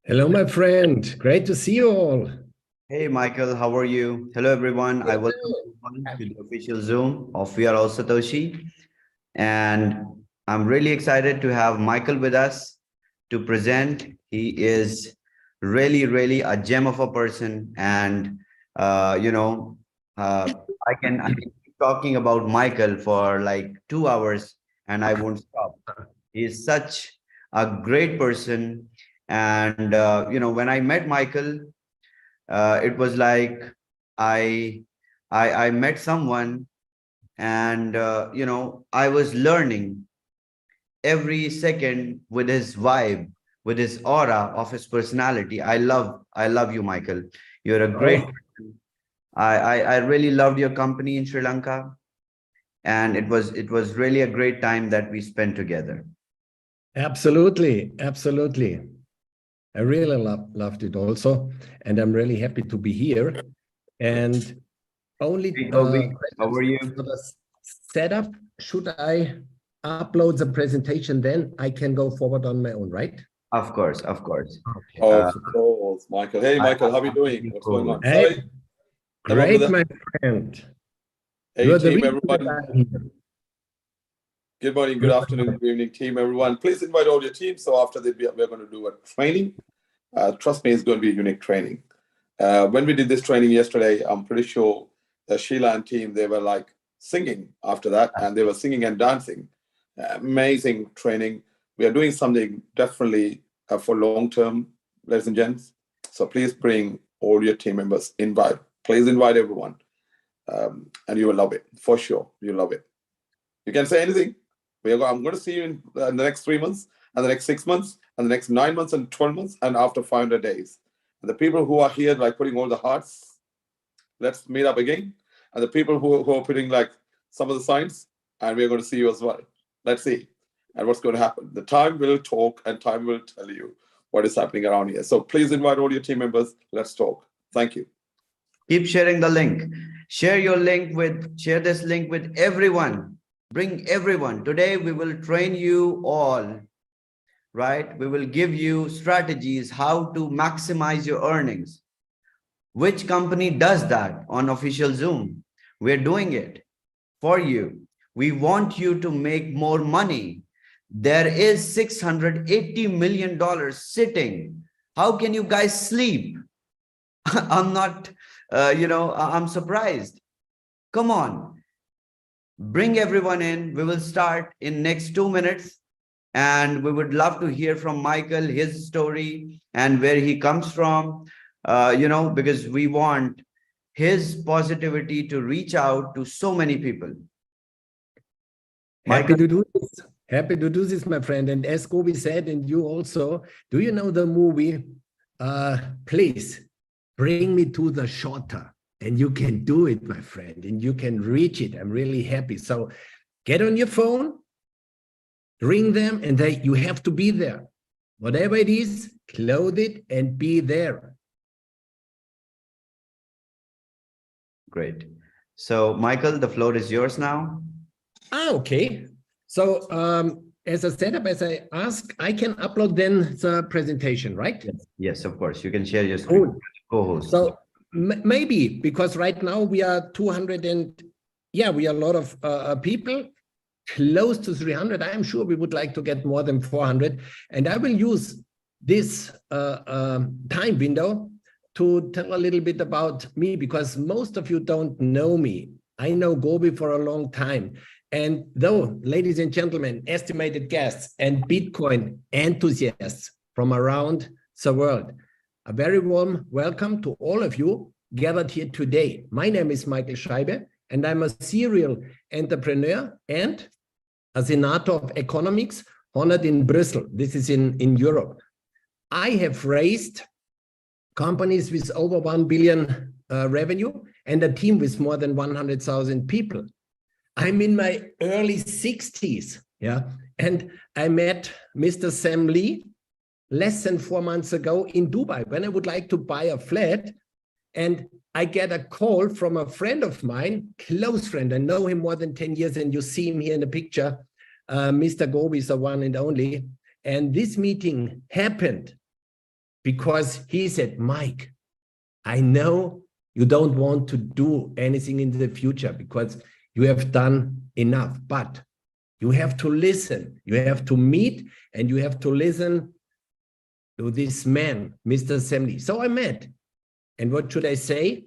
Hello, my friend. Great to see you all. Hey, Michael, how are you? Hello, everyone. I welcome everyone to the official Zoom of We Are All Satoshi. And I'm really excited to have Michael with us to present. He is really a gem of a person. And, I can keep talking about Michael for like 2 hours and I won't stop. He's such a great person. And, when I met Michael, it was like I, I met someone, and I was learning every second with his vibe, with his aura of his personality. I love you, Michael. You're a great. Oh, I really loved your company in Sri Lanka, and it was really a great time that we spent together. absolutely. Absolutely. I really loved it also. And I'm really happy to be here. And only Hey, Gobi, how questions are you? for the setup. Should I upload the presentation? Then I can go forward on my own, right? Of course, of course. Okay. Of course, Michael. Hey, Michael, how are you doing? What's going on? Hey, Sorry, come on, great, brother. my friend. Hey, You're the team, reason that everyone. I'm here. Good morning, good afternoon, good evening, team, everyone. Please invite all your teams. So after that, we're going to do a training. Trust me, it's going to be a unique training. When we did this training yesterday, I'm pretty sure the Sheila and team, they were like singing after that, and they were singing and dancing. Amazing training. We are doing something definitely for long term, ladies and gents. So please bring all your team members. Please invite everyone, and you will love it for sure. You'll love it. You can say anything. I'm going to see you in the next 3 months, and the next 6 months, and the next 9 months, and 12 months, and after 500 days. And the people who are here, like putting all the hearts, let's meet up again. And the people who are putting like some of the signs, and we're going to see you as well. Let's see. And what's going to happen. The time will talk, and time will tell you what is happening around here. So please invite all your team members. Let's talk. Thank you. Keep sharing the link. Share this link with everyone. Bring everyone. Today we will train you all, right? We will give you strategies how to maximize your earnings. Which company does that on official Zoom? We're doing it for you. We want you to make more money. There is $680 million sitting. How can you guys sleep? I'm not, I'm surprised. Come on. Bring everyone in. We will start in next 2 minutes. And we would love to hear from Michael, his story and where he comes from, because we want his positivity to reach out to so many people. Happy to do this. Happy to do this, my friend. And as Gobi said, and you also, do you know the movie? Please bring me to the shorter. And you can do it, my friend, and you can reach it. I'm really happy. So get on your phone, ring them, and you have to be there. Whatever it is, clothe it and be there. Great. So, Michael, the floor is yours now. Okay. So as a setup, as I asked, I can upload then the presentation, right? Yes, of course. You can share your screen with co-host. So maybe, because right now we are 200 and we are a lot of people, close to 300. I'm sure we would like to get more than 400. And I will use this time window to tell a little bit about me, because most of you don't know me. I know Gobi for a long time. And though, ladies and gentlemen, estimated guests and Bitcoin enthusiasts from around the world, a very warm welcome to all of you gathered here today. My name is Michael Scheibe, and I'm a serial entrepreneur and a senator of economics honored in Brussels. This is in Europe. I have raised companies with over 1 billion revenue and a team with more than 100,000 people. I'm in my early 60s, and I met Mr. Sam Lee less than 4 months ago in Dubai when I would like to buy a flat, and I get a call from a friend of mine, close friend. I know him more than 10 years, and you see him here in the picture. Mr. Gobi is the one and only. And this meeting happened because he said, Mike, I know you don't want to do anything in the future because you have done enough, but you have to listen, you have to meet, and you have to listen to this man, Mr. Semley. So I met, and what should I say?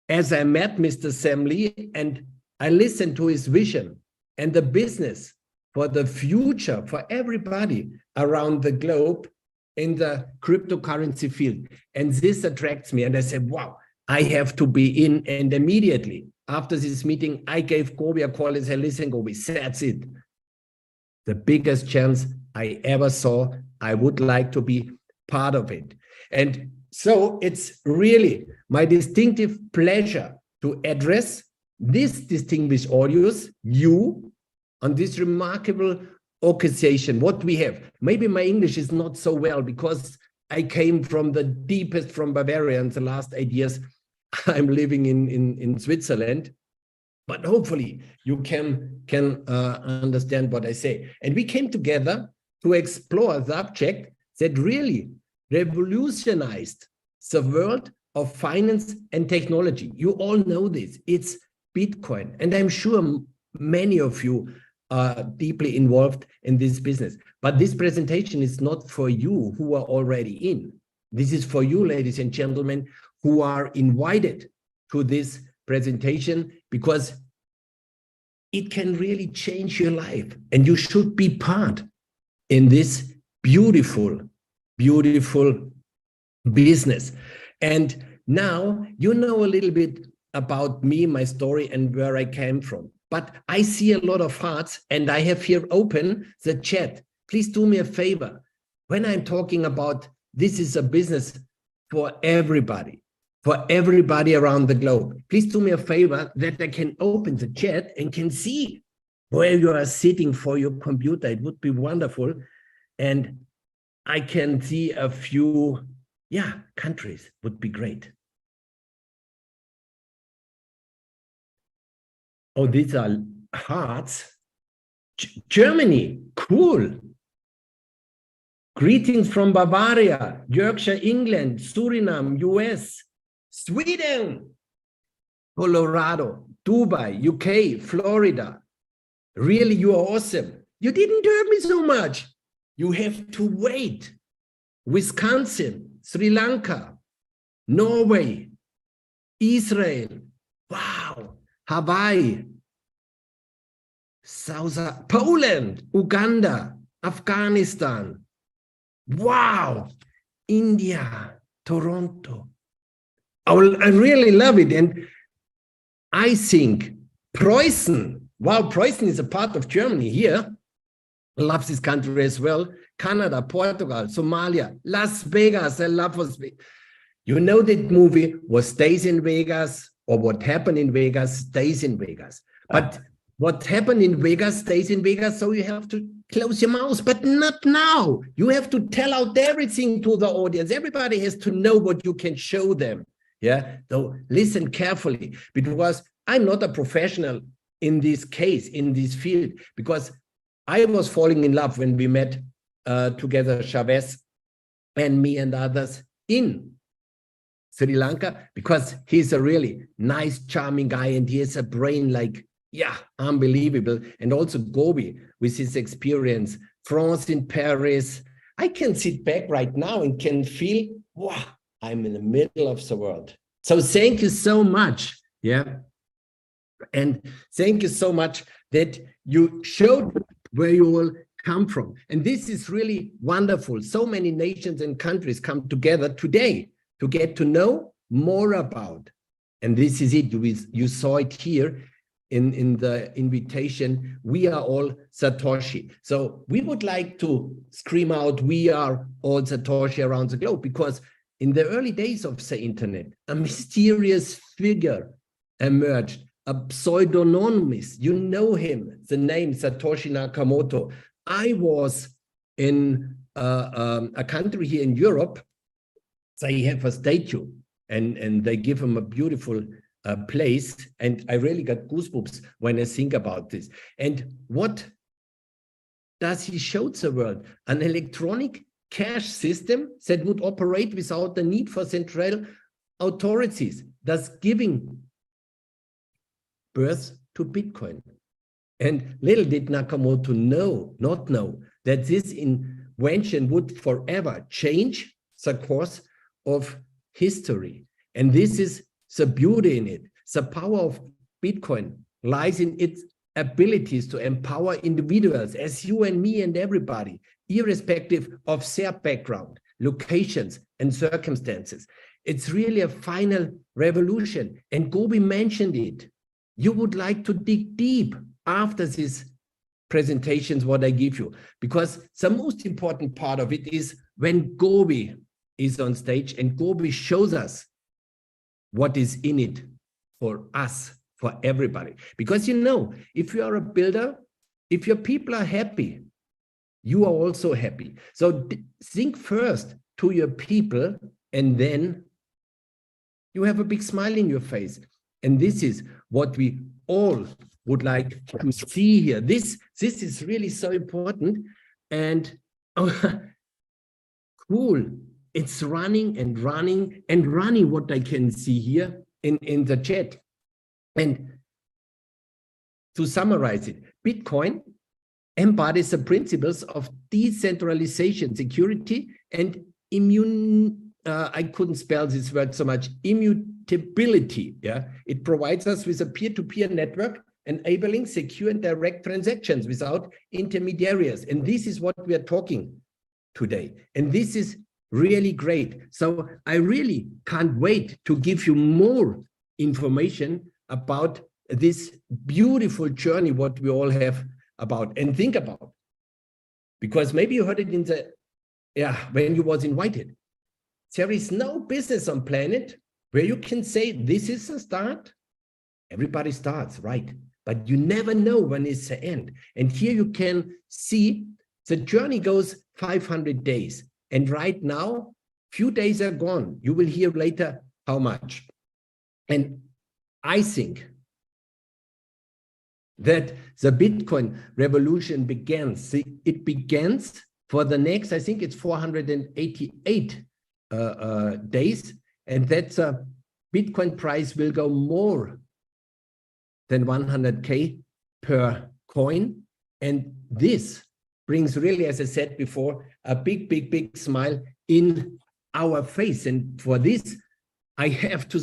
As I met Mr. Semley and I listened to his vision and the business for the future for everybody around the globe in the cryptocurrency field. And this attracts me. And I said, wow, I have to be in. And immediately after this meeting, I gave Gobi a call and said, listen, Gobi, that's it. The biggest chance I ever saw. I would like to be part of it. And so it's really my distinctive pleasure to address this distinguished audience, you, on this remarkable occasion, what we have. Maybe my English is not so well because I came from the deepest from Bavaria in the last 8 years. I'm living in Switzerland, but hopefully you can understand what I say. And we came together to explore a subject that really revolutionized the world of finance and technology. You all know this. It's Bitcoin. And I'm sure many of you are deeply involved in this business. But this presentation is not for you who are already in. This is for you, ladies and gentlemen, who are invited to this presentation because it can really change your life. And you should be part in this beautiful, beautiful business. And now you know a little bit about me, my story, and where I came from. But I see a lot of hearts, and I have here open the chat. Please do me a favor. When I'm talking about this is a business for everybody around the globe, please do me a favor that I can open the chat and can see where you are sitting for your computer. It would be wonderful. And I can see a few, countries would be great. Oh, these are hearts. Germany, cool. Greetings from Bavaria, Yorkshire, England, Suriname, US, Sweden, Colorado, Dubai, UK, Florida. Really, you are awesome. You didn't hurt me so much. You have to wait. Wisconsin, Sri Lanka, Norway, Israel. Wow. Hawaii, Poland, Uganda, Afghanistan. Wow. India, Toronto. I really love it. And I think Preußen, wow, Preußen is a part of Germany here. Loves this country as well. Canada, Portugal, Somalia, Las Vegas. I love Las Vegas. You know that movie was Days in Vegas, or what happened in Vegas stays in Vegas. But what happened in Vegas stays in Vegas, so you have to close your mouth, but not now. You have to tell out everything to the audience. Everybody has to know what you can show them. Yeah, so listen carefully, because I'm not a professional in this case, in this field, because I was falling in love when we met together, Chavez and me and others in Sri Lanka, because he's a really nice, charming guy, and he has a brain like, unbelievable. And also Gobi with his experience, France in Paris. I can sit back right now and can feel, wow, I'm in the middle of the world. So thank you so much. Yeah. And thank you so much that you showed where you will come from. And this is really wonderful. So many nations and countries come together today to get to know more about. And this is it. You saw it here in the invitation. We are all Satoshi. So we would like to scream out, we are all Satoshi around the globe, because in the early days of the internet, a mysterious figure emerged, a pseudonymous. You know him, the name Satoshi Nakamoto. I was in a country here in Europe. They have a statue, and they give him a beautiful place. And I really got goosebumps when I think about this. And what does he show the world? An electronic cash system that would operate without the need for central authorities, thus giving birth to Bitcoin. And little did Nakamoto not know that this invention would forever change the course of history. And this is the beauty in it. The power of Bitcoin lies in its abilities to empower individuals as you and me and everybody, irrespective of their background, locations, and circumstances. It's really a final revolution. And Gobi mentioned it. You would like to dig deep after these presentations, what I give you, because the most important part of it is when Gobi is on stage and Gobi shows us what is in it for us, for everybody. Because if you are a builder, if your people are happy, you are also happy. So think first to your people, and then you have a big smile in your face. And this is what we all would like to see here. This is really so important. And cool. It's running and running and running, what I can see here in the chat. And to summarize it, Bitcoin embodies the principles of decentralization, security, and I couldn't spell this word so much, immutability. Yeah, it provides us with a peer-to-peer network, enabling secure and direct transactions without intermediaries. And this is what we are talking today. And this is really great. So I really can't wait to give you more information about this beautiful journey, what we all have about and think about. Because maybe you heard it in the, when you was invited. There is no business on planet where you can say, this is the start. Everybody starts, right? But you never know when it's the end. And here you can see the journey goes 500 days. And right now, few days are gone. You will hear later how much. And I think that the Bitcoin revolution begins. It begins for the next, I think it's 488 days. And that's a Bitcoin price will go more than 100K per coin. And this brings really, as I said before, a big, big, big smile in our face. And for this, I have to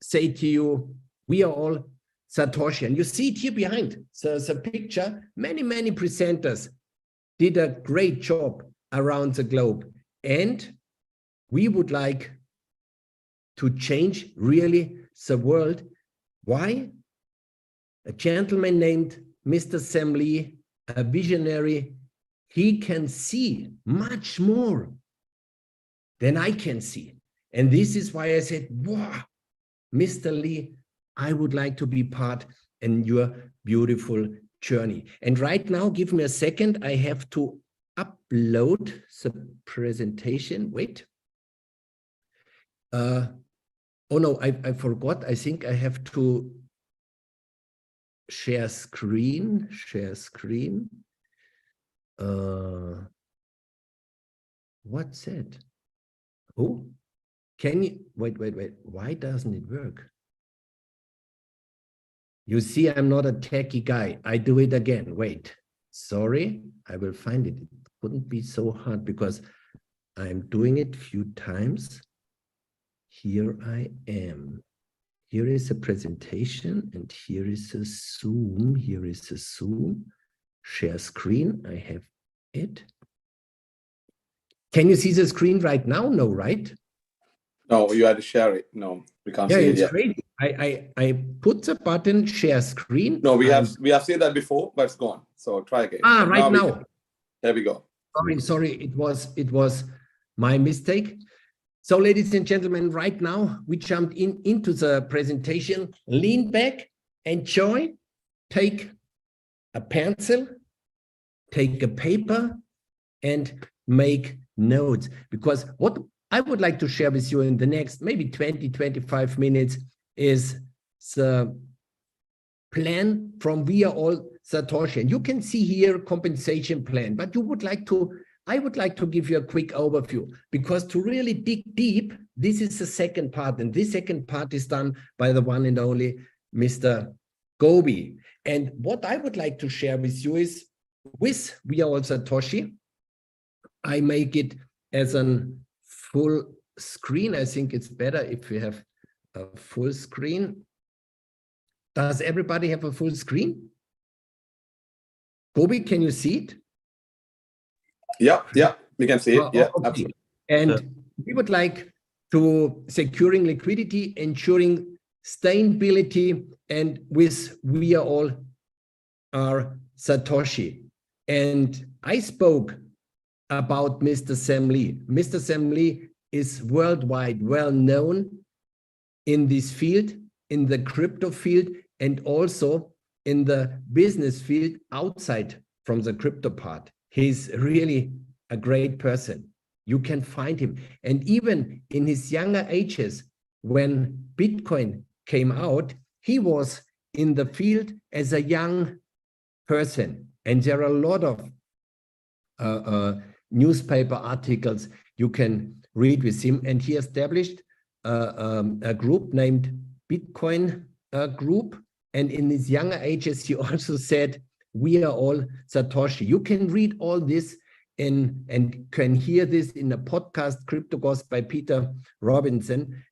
say to you, we are all Satoshi. And you see it here behind. So the picture, many, many presenters did a great job around the globe. And we would like to change really the world. Why? A gentleman named Mr. Sam Lee, a visionary, he can see much more than I can see. And this is why I said, wow, Mr. Lee, I would like to be part in your beautiful journey. And right now, give me a second. I have to upload the presentation. Wait. Oh no, I forgot. I think I have to share screen. What's that? Oh, can you wait? Why doesn't it work? You see, I'm not a techie guy. I do it again. Wait, sorry, I will find it. It couldn't be so hard because I'm doing it a few times. Here I am. Here is a presentation and here is a Zoom. Here is a Zoom. Share screen. I have it. Can you see the screen right now? No, right? No, you had to share it. No, we can't see it it's yet. crazy. I put the button share screen. No, we have seen that before, but it's gone. So try again. Right now. There we go. Sorry, it was my mistake. So, ladies and gentlemen, right now we jumped into the presentation. Lean back, enjoy, take a pencil, take a paper, and make notes. Because what I would like to share with you in the next maybe 20-25 minutes is the plan from We Are All Satoshi. And you can see here compensation plan, but you would like to I would like to give you a quick overview, because to really dig deep, this is the second part, and this second part is done by the one and only Mr. Gobi. And what I would like to share with you is, with We Are All Satoshi, I make it as a full screen. I think it's better if we have a full screen. Does everybody have a full screen? Gobi, can you see it? Yeah, we can see it. Yeah, okay. absolutely. And we would like to securing liquidity, ensuring sustainability, and with We Are All Satoshi. And I spoke about Mr. Sam Lee. Mr. Sam Lee is worldwide well known in this field, in the crypto field, and also in the business field outside from the crypto part. He's really a great person. You can find him. And even in his younger ages, when Bitcoin came out, he was in the field as a young person. And there are a lot of newspaper articles you can read with him. And he established a group named Bitcoin Group. And in his younger ages, he also said, We Are All Satoshi. You can read all this and can hear this in a podcast, Crypto Ghost by Peter Robertson.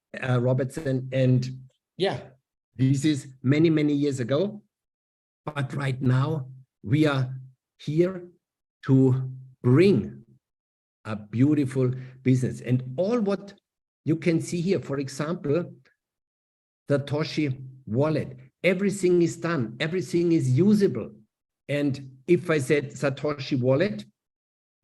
And yeah, this is many, many years ago. But right now, we are here to bring a beautiful business. And all what you can see here, for example, Satoshi Wallet, everything is done, everything is usable. And if I said Satoshi Wallet,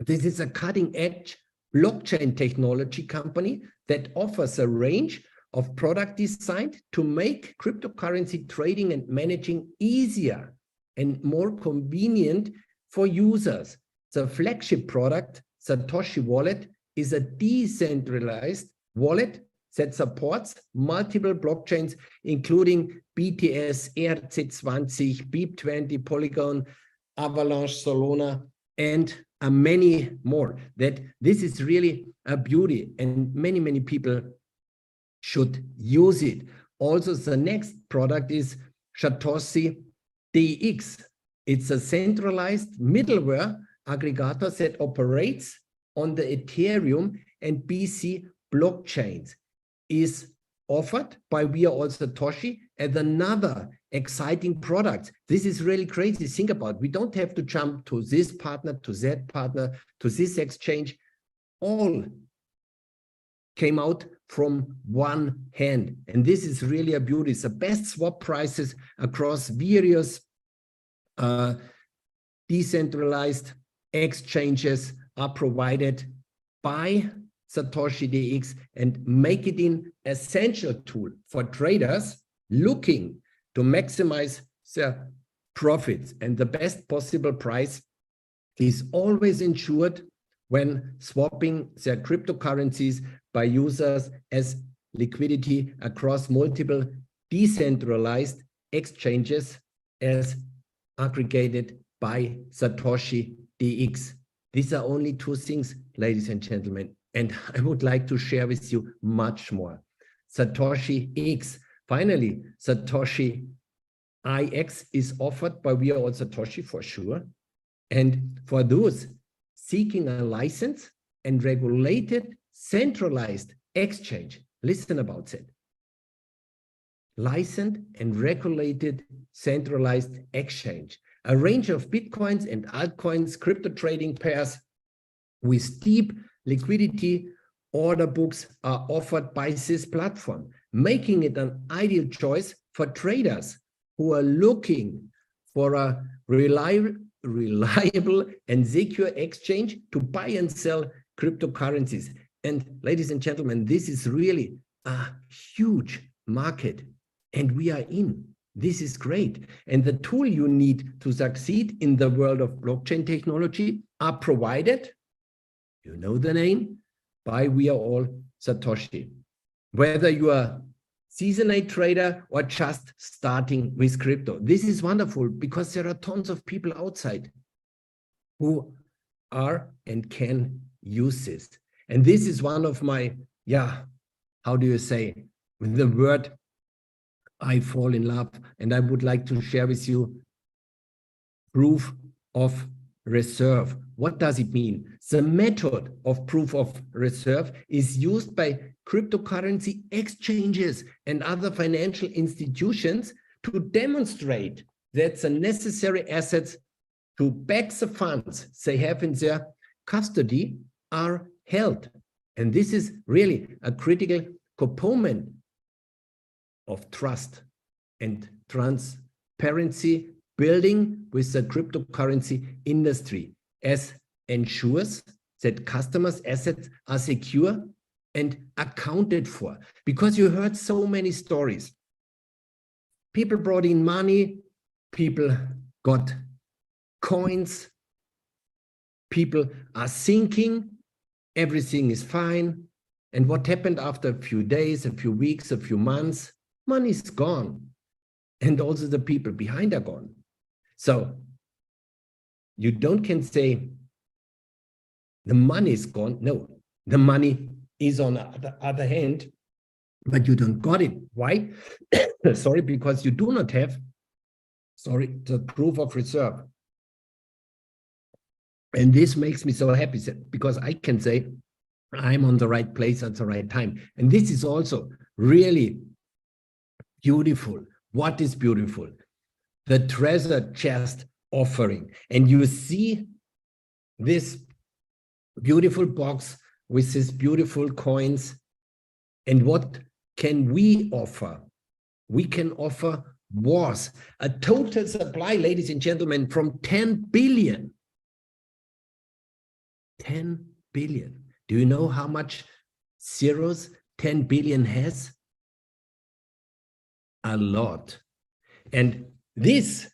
this is a cutting-edge blockchain technology company that offers a range of products designed to make cryptocurrency trading and managing easier and more convenient for users. The flagship product, Satoshi Wallet, is a decentralized wallet that supports multiple blockchains, including BTS, ERC20, BIP20, Polygon, Avalanche, Solana, and many more. That this is really a beauty, and many, many people should use it. Also, the next product is Satoshi DEX. It's a centralized middleware aggregator that operates on the Ethereum and BC blockchains, is offered by We Are All Satoshi as another exciting product. This is really crazy. Think about it. We don't have to jump to this partner, to that partner, to this exchange. All came out from one hand. And this is really a beauty. It's the best swap prices across various decentralized exchanges are provided by Satoshi DEX, and make it an essential tool for traders looking to maximize their profits. And the best possible price is always ensured when swapping their cryptocurrencies by users as liquidity across multiple decentralized exchanges as aggregated by Satoshi DEX. These are only two things, ladies and gentlemen. And I would like to share with you much more. Satoshi X. Finally, Satoshi IX is offered by We Are All Satoshi for sure. And for those seeking a license and regulated centralized exchange, listen about it. Licensed and regulated centralized exchange. A range of Bitcoins and altcoins, crypto trading pairs with deep liquidity order books are offered by this platform, making it an ideal choice for traders who are looking for a reliable and secure exchange to buy and sell cryptocurrencies. And ladies and gentlemen, this is really a huge market, and we are in. This is great. And the tool you need to succeed in the world of blockchain technology are provided, you know the name, by We Are All Satoshi. Whether you are seasonal trader or just starting with crypto, this is wonderful because there are tons of people outside who are and can use this. And this is one of my, how do you say, with the word I fall in love, and I would like to share with you proof of reserve. What does it mean? The method of proof of reserve is used by cryptocurrency exchanges and other financial institutions to demonstrate that the necessary assets to back the funds they have in their custody are held. And this is really a critical component of trust and transparency building with the cryptocurrency industry, as ensures that customers' assets are secure and accounted for. Because you heard so many stories. People brought in money, people got coins, people are thinking everything is fine. And what happened after a few days, a few weeks, a few months? Money is gone. And also the people behind are gone. So you can say the money is gone. No, the money is on the other hand, but you don't got it. Why? Sorry, because you do not have, the proof of reserve. And this makes me so happy because I can say I'm on the right place at the right time. And this is also really beautiful. What is beautiful? The treasure chest offering. And you see this beautiful box with these beautiful coins. And what can we offer? We can offer WAAS, a total supply, ladies and gentlemen, from 10 billion. 10 billion. Do you know how much zeros 10 billion has? A lot. And this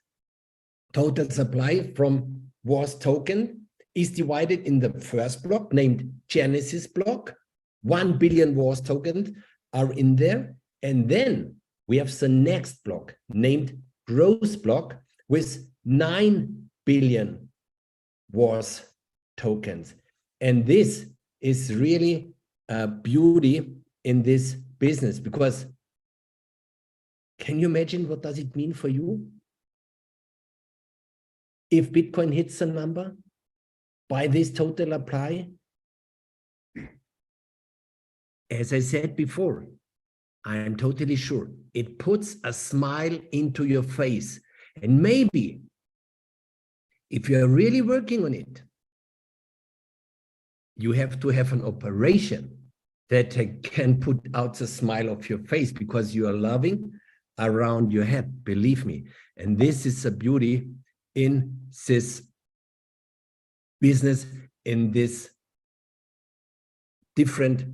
total supply from WAAS token is divided in the first block named Genesis block. 1 billion WAAS tokens are in there. And then we have the next block named Growth block with 9 billion WAAS tokens. And this is really a beauty in this business, because can you imagine what does it mean for you? If Bitcoin hits a number by this total apply, as I said before, I am totally sure it puts a smile into your face. And maybe if you are really working on it, you have to have an operation that can put out the smile of your face, because you are loving around your head, believe me. And this is the beauty in this business, in this different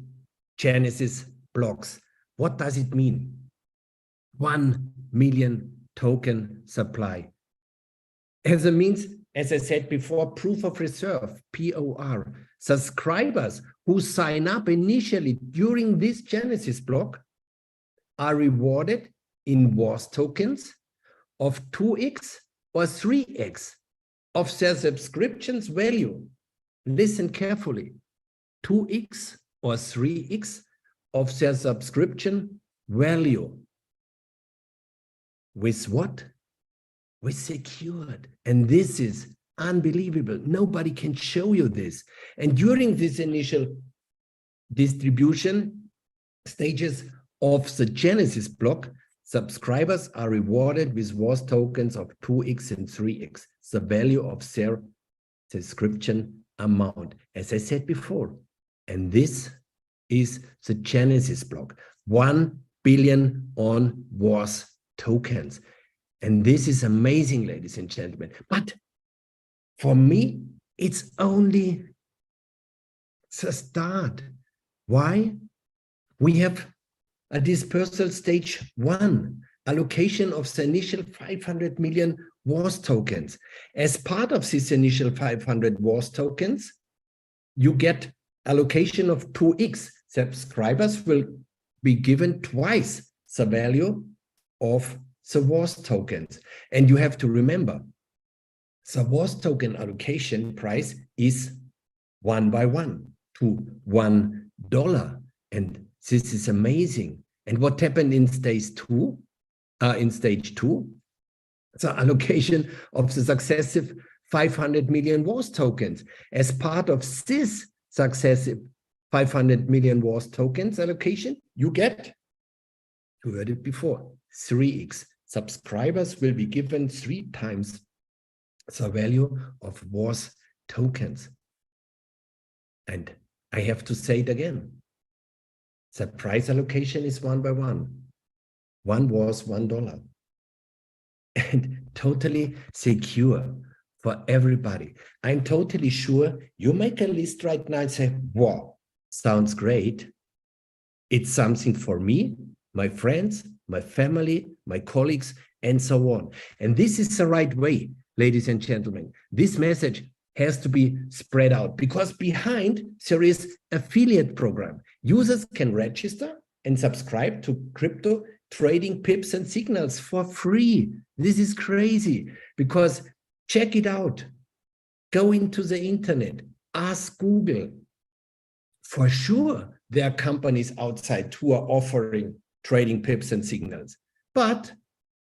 Genesis blocks. What does it mean? 1 million token supply. As it means, as I said before, proof of reserve, POR. Subscribers who sign up initially during this Genesis block are rewarded in WAAS tokens of 2x or 3x of their subscription's value. Listen carefully, 2x or 3x of their subscription value. With what? With secured. And this is unbelievable. Nobody can show you this. And during this initial distribution stages of the Genesis block, subscribers are rewarded with WAAS tokens of 2x and 3x, the value of their subscription amount, as I said before. And this is the Genesis block, 1 billion on WAAS tokens. And this is amazing, ladies and gentlemen. But for me, it's only the start. Why? We have a dispersal stage 1, allocation of the initial 500 million WAAS tokens. As part of this initial 500 WAAS tokens, you get allocation of 2x. Subscribers will be given twice the value of the WAAS tokens. And you have to remember, So WAAS token allocation price is 1 by 1 to $1. And this is amazing. And what happened in stage two? So allocation of the successive 500 million WAAS tokens. As part of this successive 500 million WAAS tokens allocation, you get, you heard it before, 3x. Subscribers will be given 3 times the value of WAAS tokens. And I have to say it again. The price allocation is 1 by 1. One was $1. And totally secure for everybody. I'm totally sure you make a list right now and say, wow, sounds great. It's something for me, my friends, my family, my colleagues, and so on. And this is the right way, ladies and gentlemen. This message has to be spread out because behind there is affiliate program. Users can register and subscribe to crypto trading pips and signals for free. This is crazy because check it out. Go into the internet, ask Google. For sure, there are companies outside who are offering trading pips and signals, but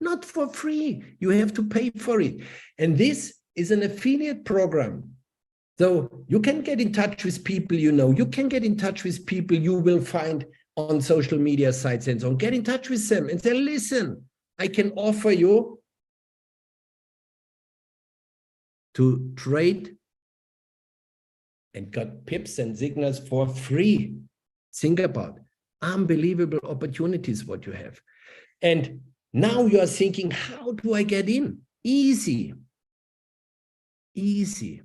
not for free. You have to pay for it. And this is an affiliate program. So you can get in touch with people you know. You can get in touch with people you will find on social media sites and so on. Get in touch with them and say, listen, I can offer you to trade and got pips and signals for free. Think about unbelievable opportunities what you have. And now you are thinking, how do I get in? Easy. Easy.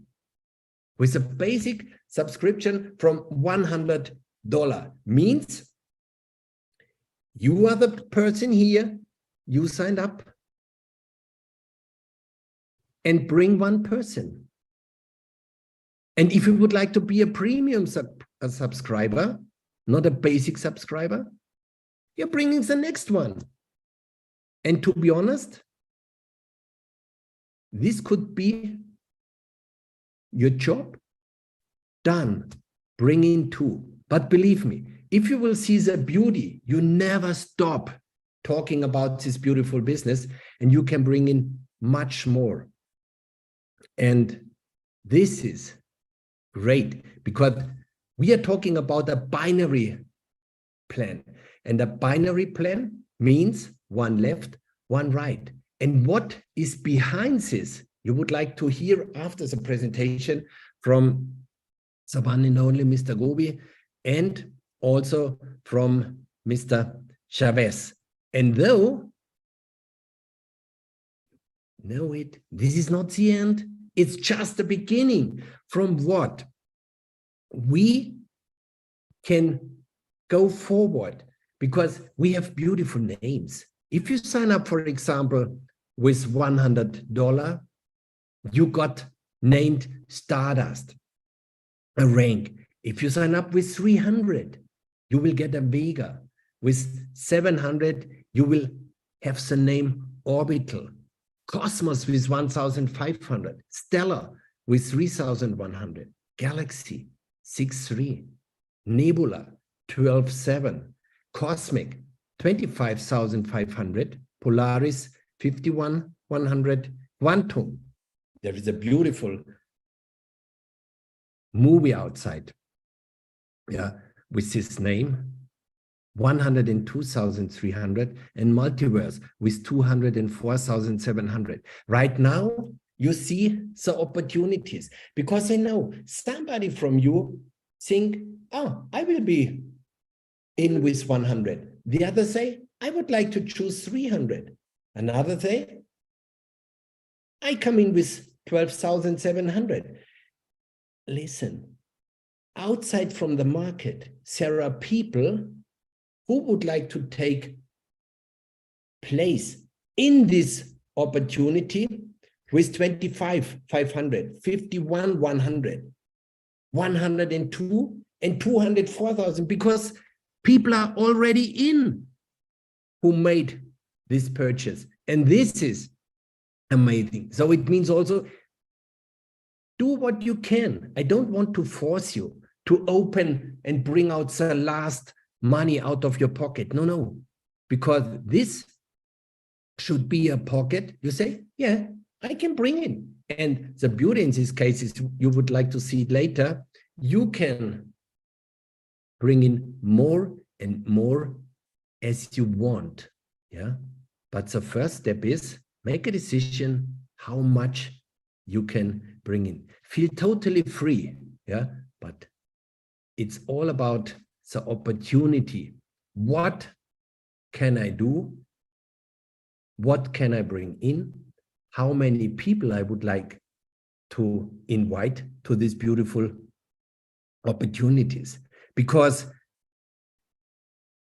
With a basic subscription from $100 means you are the person here, you signed up and bring one person. And if you would like to be a premium subscriber, not a basic subscriber, you're bringing the next one. And to be honest, this could be your job done, bring in 2. But believe me, if you will see the beauty, you never stop talking about this beautiful business and you can bring in much more. And this is great because we are talking about a binary plan. And a binary plan means one left, one right. And what is behind this? You would like to hear after the presentation from the one and only Mr. Gobi and also from Mr. Chavez. And though, know it, this is not the end. It's just the beginning from what we can go forward because we have beautiful names. If you sign up, for example, with $100, you got named Stardust, a rank. If you sign up with 300, you will get a Vega. With 700, you will have the name Orbital. Cosmos with 1,500. Stellar with 3,100. Galaxy 6,3. Nebula 12,7. Cosmic 25,500. Polaris 51,100. Quantum. There is a beautiful movie outside, yeah, with this name, 102,300, and Multiverse with 204,700. Right now, you see the opportunities because I know somebody from you think, oh, I will be in with 100. The other say, I would like to choose 300. Another say, I come in with 12,700. Listen, outside from the market, there are people who would like to take place in this opportunity with 25,500, 51,100, 102, and 204,000 because people are already in who made this purchase. And this is amazing. So it means also do what you can. I don't want to force you to open and bring out the last money out of your pocket. No, no, because this should be a pocket. You say, yeah, I can bring in. And the beauty in this case is, you would like to see it later, you can bring in more and more as you want. Yeah. But the first step is make a decision how much you can bring in. Feel totally free. Yeah. But it's all about the opportunity. What can I do? What can I bring in? How many people I would like to invite to these beautiful opportunities? Because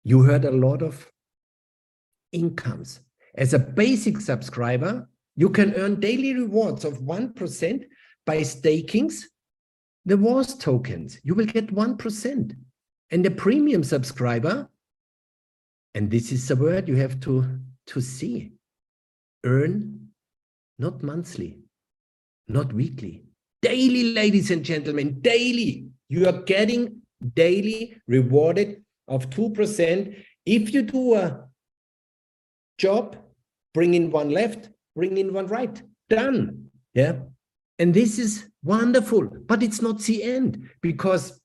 you heard a lot of incomes. As a basic subscriber, you can earn daily rewards of 1% by stakings the WAAS tokens. You will get 1%. And the premium subscriber, and this is the word you have to see, earn not monthly, not weekly, daily, ladies and gentlemen, daily. You are getting daily rewarded of 2%. If you do a job, bring in one left, bring in one right, done. Yeah. And this is wonderful, but it's not the end, because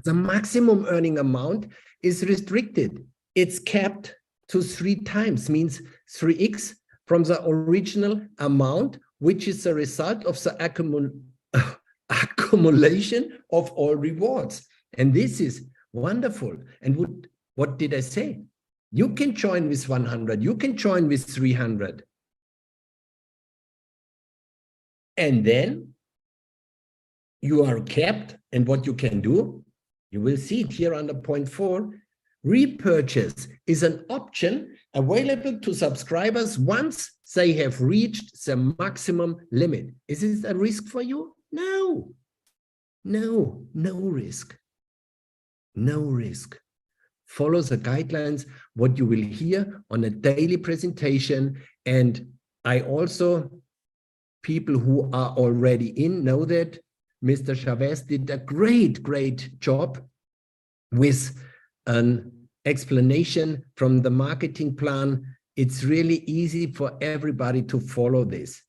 the maximum earning amount is restricted. It's capped to 3 times, means 3x from the original amount, which is the result of the accumulation of all rewards. And this is wonderful. And what did I say? You can join with 100, you can join with 300. And then you are capped, and what you can do, you will see it here under point 4. Repurchase is an option available to subscribers once they have reached the maximum limit. Is it a risk for you? No. No, no risk. No risk. Follow the guidelines, what you will hear on a daily presentation. And I also, people who are already in know that Mr. Chavez did a great job with an explanation from the marketing plan. It's really easy for everybody to follow this.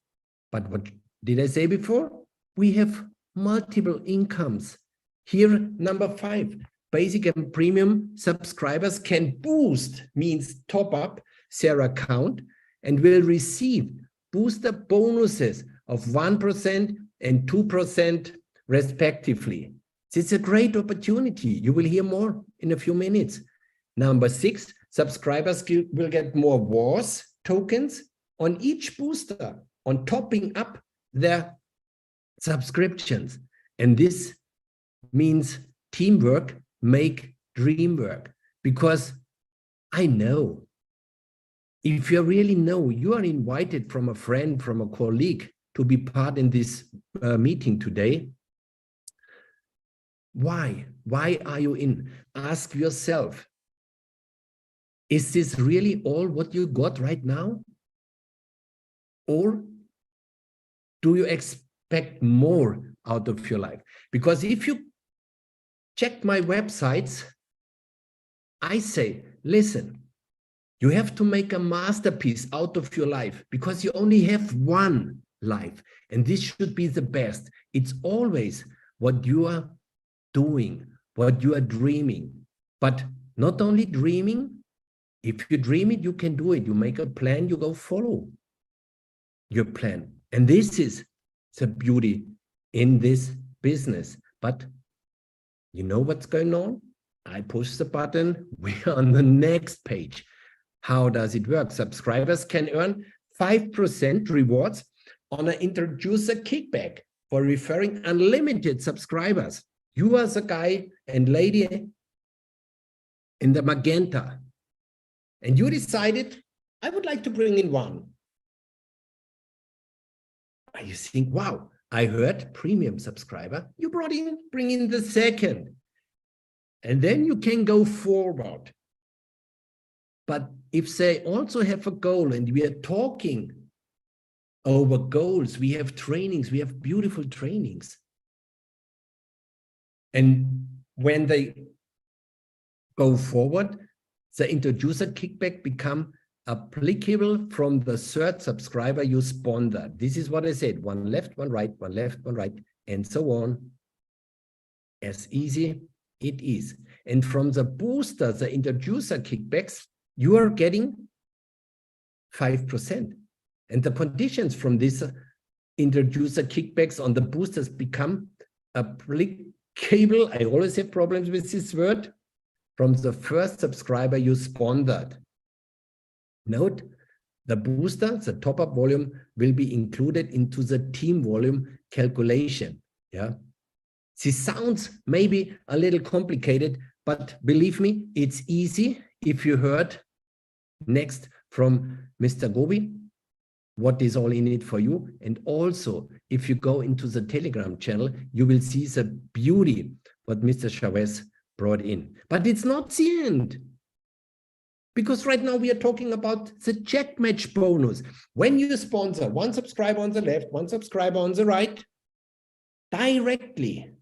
But what did I say before? We have multiple incomes. Here, number 5, basic and premium subscribers can boost, means top up their account, and will receive booster bonuses of 1% and 2% respectively. It's a great opportunity. You will hear more in a few minutes. Number 6, subscribers will get more WAAS tokens on each booster, on topping up their subscriptions. And this means teamwork make dream work. Because I know, if you really know, you are invited from a friend, from a colleague to be part in this meeting today. Why? Why are you in? Ask yourself, is this really all what you got right now? Or do you expect more out of your life? Because if you check my websites, I say, listen, you have to make a masterpiece out of your life, because you only have one life, and this should be the best. It's always what you are doing, what you are dreaming. But not only dreaming, if you dream it, you can do it. You make a plan, you go follow your plan. And this is the beauty in this business. But you know what's going on? I push the button, we're on the next page. How does it work? Subscribers can earn 5% rewards on an introducer kickback for referring unlimited subscribers. You are the guy and lady in the magenta, and you decided, I would like to bring in one. You think, wow, I heard premium subscriber. You bring in the second. And then you can go forward. But if they also have a goal, and we are talking over goals. We have trainings. We have beautiful trainings. And when they go forward, the introducer kickback become applicable from the third subscriber you sponsor. This is what I said, one left, one right, one left, one right, and so on. As easy it is. And from the booster, the introducer kickbacks, you are getting 5%. And the conditions from this introducer kickbacks on the boosters become applicable. I always have problems with this word. From the first subscriber you sponsored. Note, the booster, the top-up volume, will be included into the team volume calculation. Yeah, this sounds maybe a little complicated, but believe me, it's easy. If you heard next from Mr. Gobi, what is all in it for you, and also if you go into the Telegram channel, you will see the beauty what Mr. Chavez brought in. But it's not the end. Because right now we are talking about the check match bonus. When you sponsor one subscriber on the left, one subscriber on the right, directly,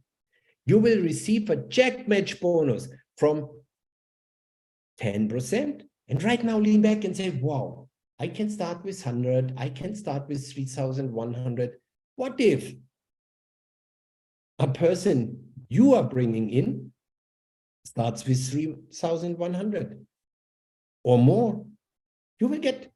you will receive a check match bonus from 10%. And right now lean back and say, wow, I can start with 100, I can start with 3,100. What if a person you are bringing in starts with 3,100 or more? You will get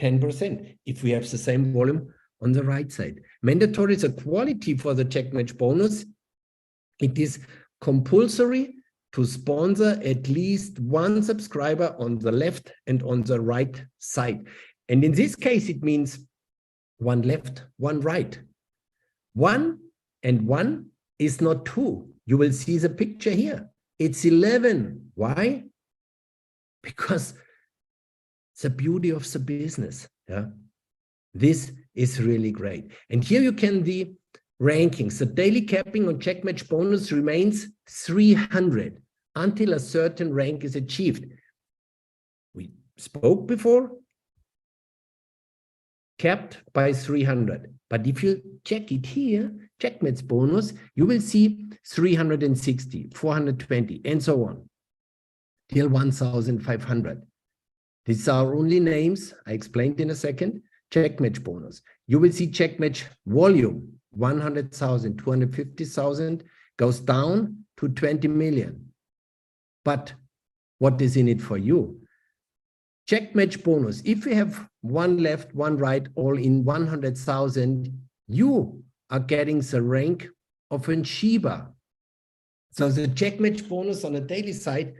10% if we have the same volume on the right side. Mandatory is a quality for the check match bonus. It is compulsory to sponsor at least one subscriber on the left and on the right side. And in this case, it means one left, one right. 1 and 1 is not 2. You will see the picture here. It's 11. Why? Because it's the beauty of the business. Yeah, this is really great. And here you can see rankings. The daily capping on check match bonus remains 300 until a certain rank is achieved. We spoke before, capped by 300. But if you check it here, check match bonus, you will see 360, 420, and so on, till 1,500. These are only names. I explained in a second. Check match bonus. You will see check match volume, 100,000, 250,000, goes down to 20 million. But what is in it for you? Check match bonus. If you have one left, one right, all in 100,000, you are getting the rank of a Shiba. So the check match bonus on a daily side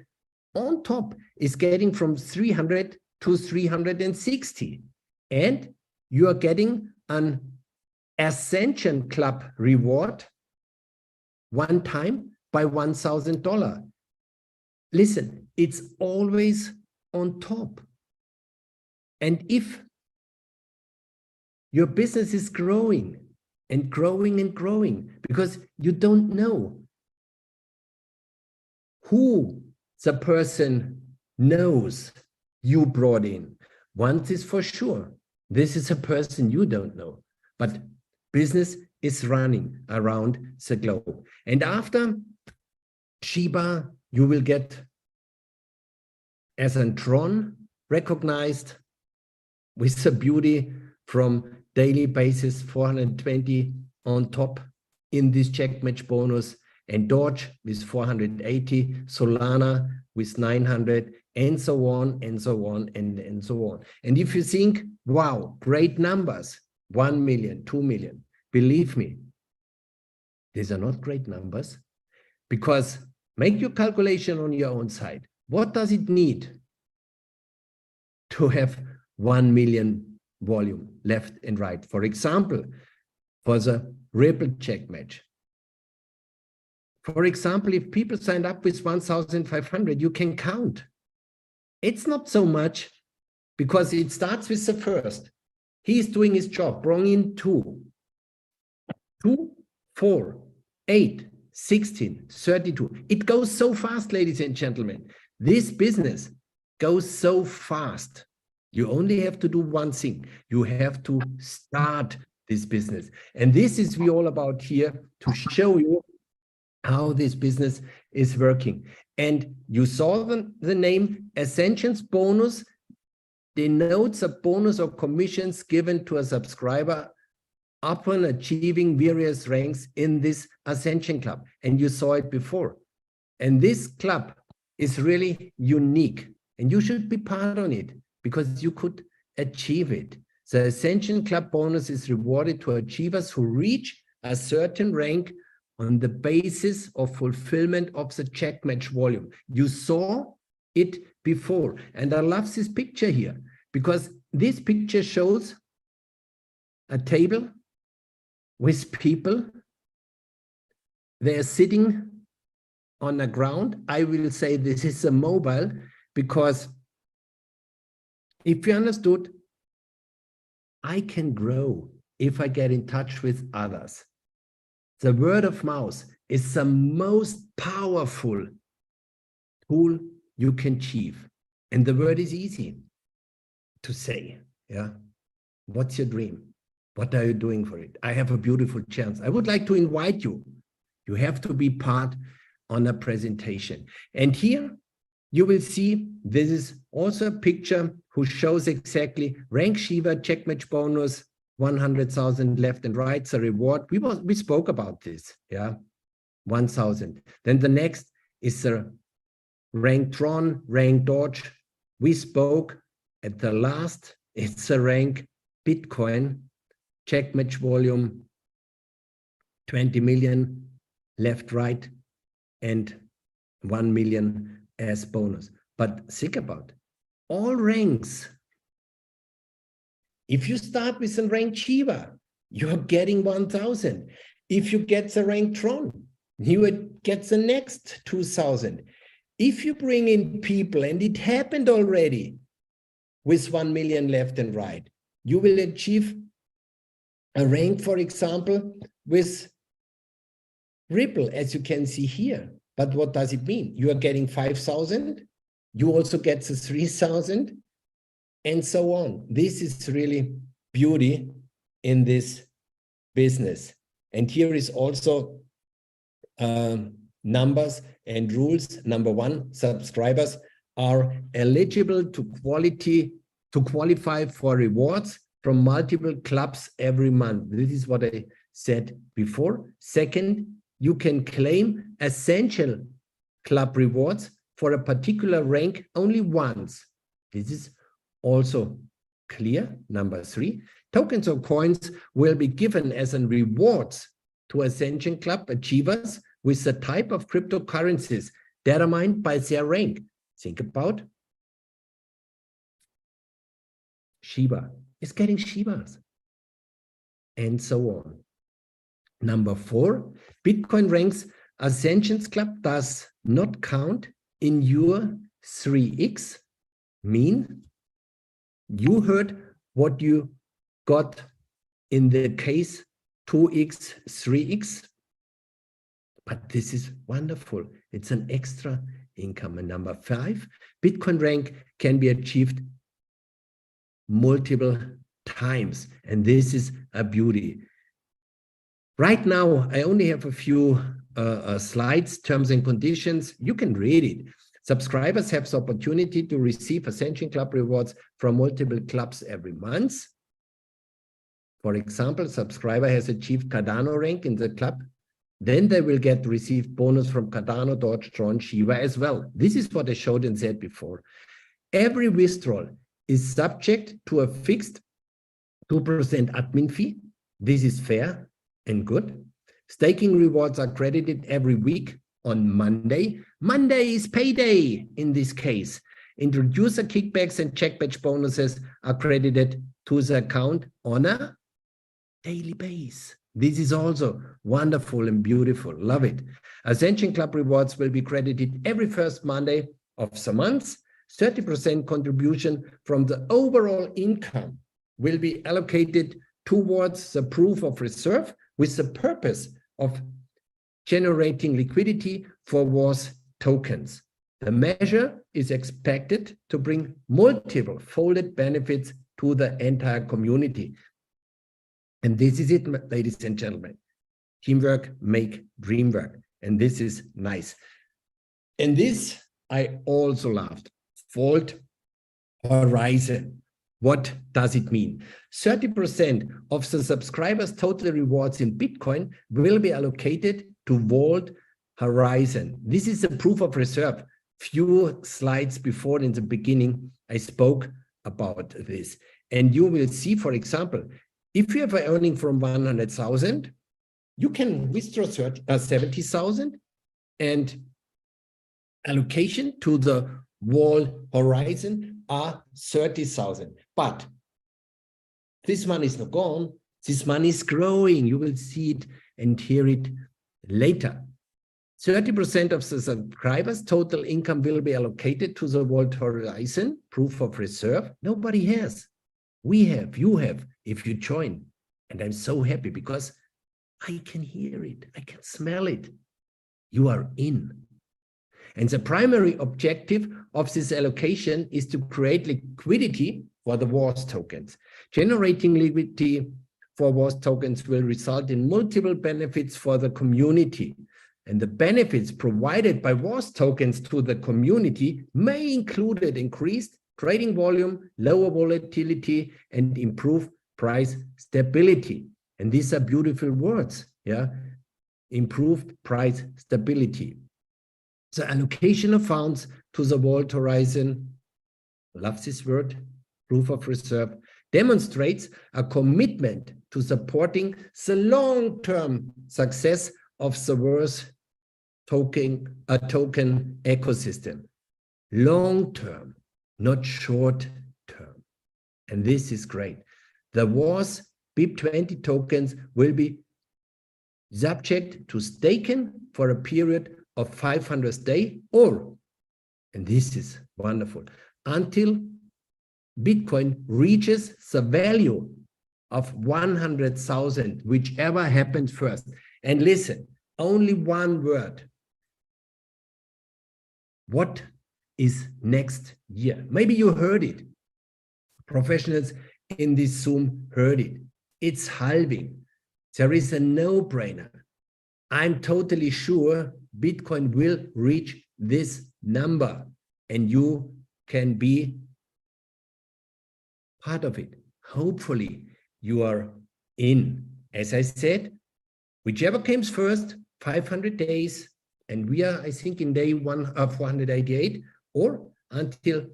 on top is getting from 300 to 360. And you are getting an Ascension Club reward one time by $1,000. Listen, it's always on top. And if your business is growing and growing and growing, because you don't know who the person knows you brought in. One is for sure, this is a person you don't know, but business is running around the globe. And after Shiba, you will get as a Tron recognized with the beauty from daily basis 420 on top in this check match bonus, and Doge with 480, Solana with 900, and so on and so on and so on. And if you think, wow, great numbers, 1 million, 2 million, believe me, these are not great numbers, because make your calculation on your own side. What does it need to have 1 million volume left and right? For example, for the Ripple check match. For example, if people signed up with 1,500, you can count. It's not so much because it starts with the first. He's doing his job, bring in 2, 4, 8, 16, 32. It goes so fast, ladies and gentlemen. This business goes so fast. You only have to do one thing. You have to start this business. And this is we all about here to show you how this business is working. And you saw the name Ascensions bonus denotes a bonus or commissions given to a subscriber upon achieving various ranks in this Ascension Club. And you saw it before. And this club is really unique. And you should be part on it because you could achieve it. The Ascension Club bonus is rewarded to achievers who reach a certain rank on the basis of fulfillment of the check match volume. You saw it before. And I love this picture here because this picture shows a table with people. They're sitting on the ground. I will say this is a mobile because if you understood, I can grow if I get in touch with others. The word of mouth is the most powerful tool you can achieve. And the word is easy to say. Yeah. What's your dream? What are you doing for it? I have a beautiful chance. I would like to invite you. You have to be part on a presentation. And here you will see this is also a picture who shows exactly rank Shiva, check match bonus, 100,000 left and right, the reward. We spoke about this, yeah, 1,000. Then the next is the rank Tron, rank Dodge. We spoke at the last, it's the rank Bitcoin, check match volume, 20 million left, right, and 1 million as bonus. But think about all ranks. If you start with a rank Shiva, you're getting 1,000. If you get the rank Tron, you would get the next 2,000. If you bring in people, and it happened already with 1 million left and right, you will achieve a rank, for example, with Ripple, as you can see here. But what does it mean? You are getting 5,000. You also get the 3,000. And so on. This is really beauty in this business. And here is also numbers and rules. Number one, subscribers are eligible to qualify for rewards from multiple clubs every month. This is what I said before. Second, you can claim essential club rewards for a particular rank only once. This is also clear. Number three, tokens or coins will be given as an rewards to Ascension Club achievers with the type of cryptocurrencies determined by their rank. Think about Shiba is getting Shibas and so on. Number four, Bitcoin ranks Ascension's Club does not count in your 3x mean. You heard what you got in the case 2x, 3x, but this is wonderful. It's an extra income. And number five, Bitcoin rank can be achieved multiple times. And this is a beauty. Right now, I only have a few slides, terms and conditions. You can read it. Subscribers have the opportunity to receive Ascension Club rewards from multiple clubs every month. For example, subscriber has achieved Cardano rank in the club, then they will receive bonus from Cardano, Dodge, Tron, Shiba as well. This is what I showed and said before. Every withdrawal is subject to a fixed 2% admin fee. This is fair and good. Staking rewards are credited every week on Monday. Monday is payday in this case. Introducer kickbacks and check batch bonuses are credited to the account on a daily basis. This is also wonderful and beautiful. Love it. Ascension Club rewards will be credited every first Monday of the month. 30% contribution from the overall income will be allocated towards the proof of reserve with the purpose of generating liquidity for WAAS tokens. The measure is expected to bring multiple folded benefits to the entire community. And this is it, ladies and gentlemen. Teamwork make dream work. And this is nice. And this I also loved. Vault Horizon. What does it mean? 30% of the subscribers' total rewards in Bitcoin will be allocated to Vault Horizon. This is a proof of reserve. Few slides before, in the beginning, I spoke about this. And you will see, for example, if you have an earning from 100,000, you can withdraw 70,000, and allocation to the Vault Horizon are 30,000. But this money is not gone. This money is growing. You will see it and hear it later. 30% of the subscribers' total income will be allocated to the Vault Horizon, proof of reserve. Nobody has. We have, you have, if you join. And I'm so happy because I can hear it. I can smell it. You are in. And the primary objective of this allocation is to create liquidity for the WAAS tokens. Generating liquidity for WAAS tokens will result in multiple benefits for the community. And the benefits provided by WAAS tokens to the community may include increased trading volume, lower volatility, and improved price stability. And these are beautiful words, yeah? Improved price stability. The allocation of funds to the Vault Horizon, love this word, proof of reserve, demonstrates a commitment to supporting the long-term success of the WAAS token ecosystem. Long-term, not short-term. And this is great. The WAAS BIP20 tokens will be subject to staking for a period of 500 days, or, and this is wonderful, until Bitcoin reaches the value of 100,000, whichever happens first. And listen, only one word. What is next year? Maybe you heard it. Professionals in this Zoom heard it. It's halving. There is a no-brainer. I'm totally sure Bitcoin will reach this number, and you can be part of it. Hopefully, you are in. As I said, whichever comes first, 500 days, and we are, I think, in day 488, or until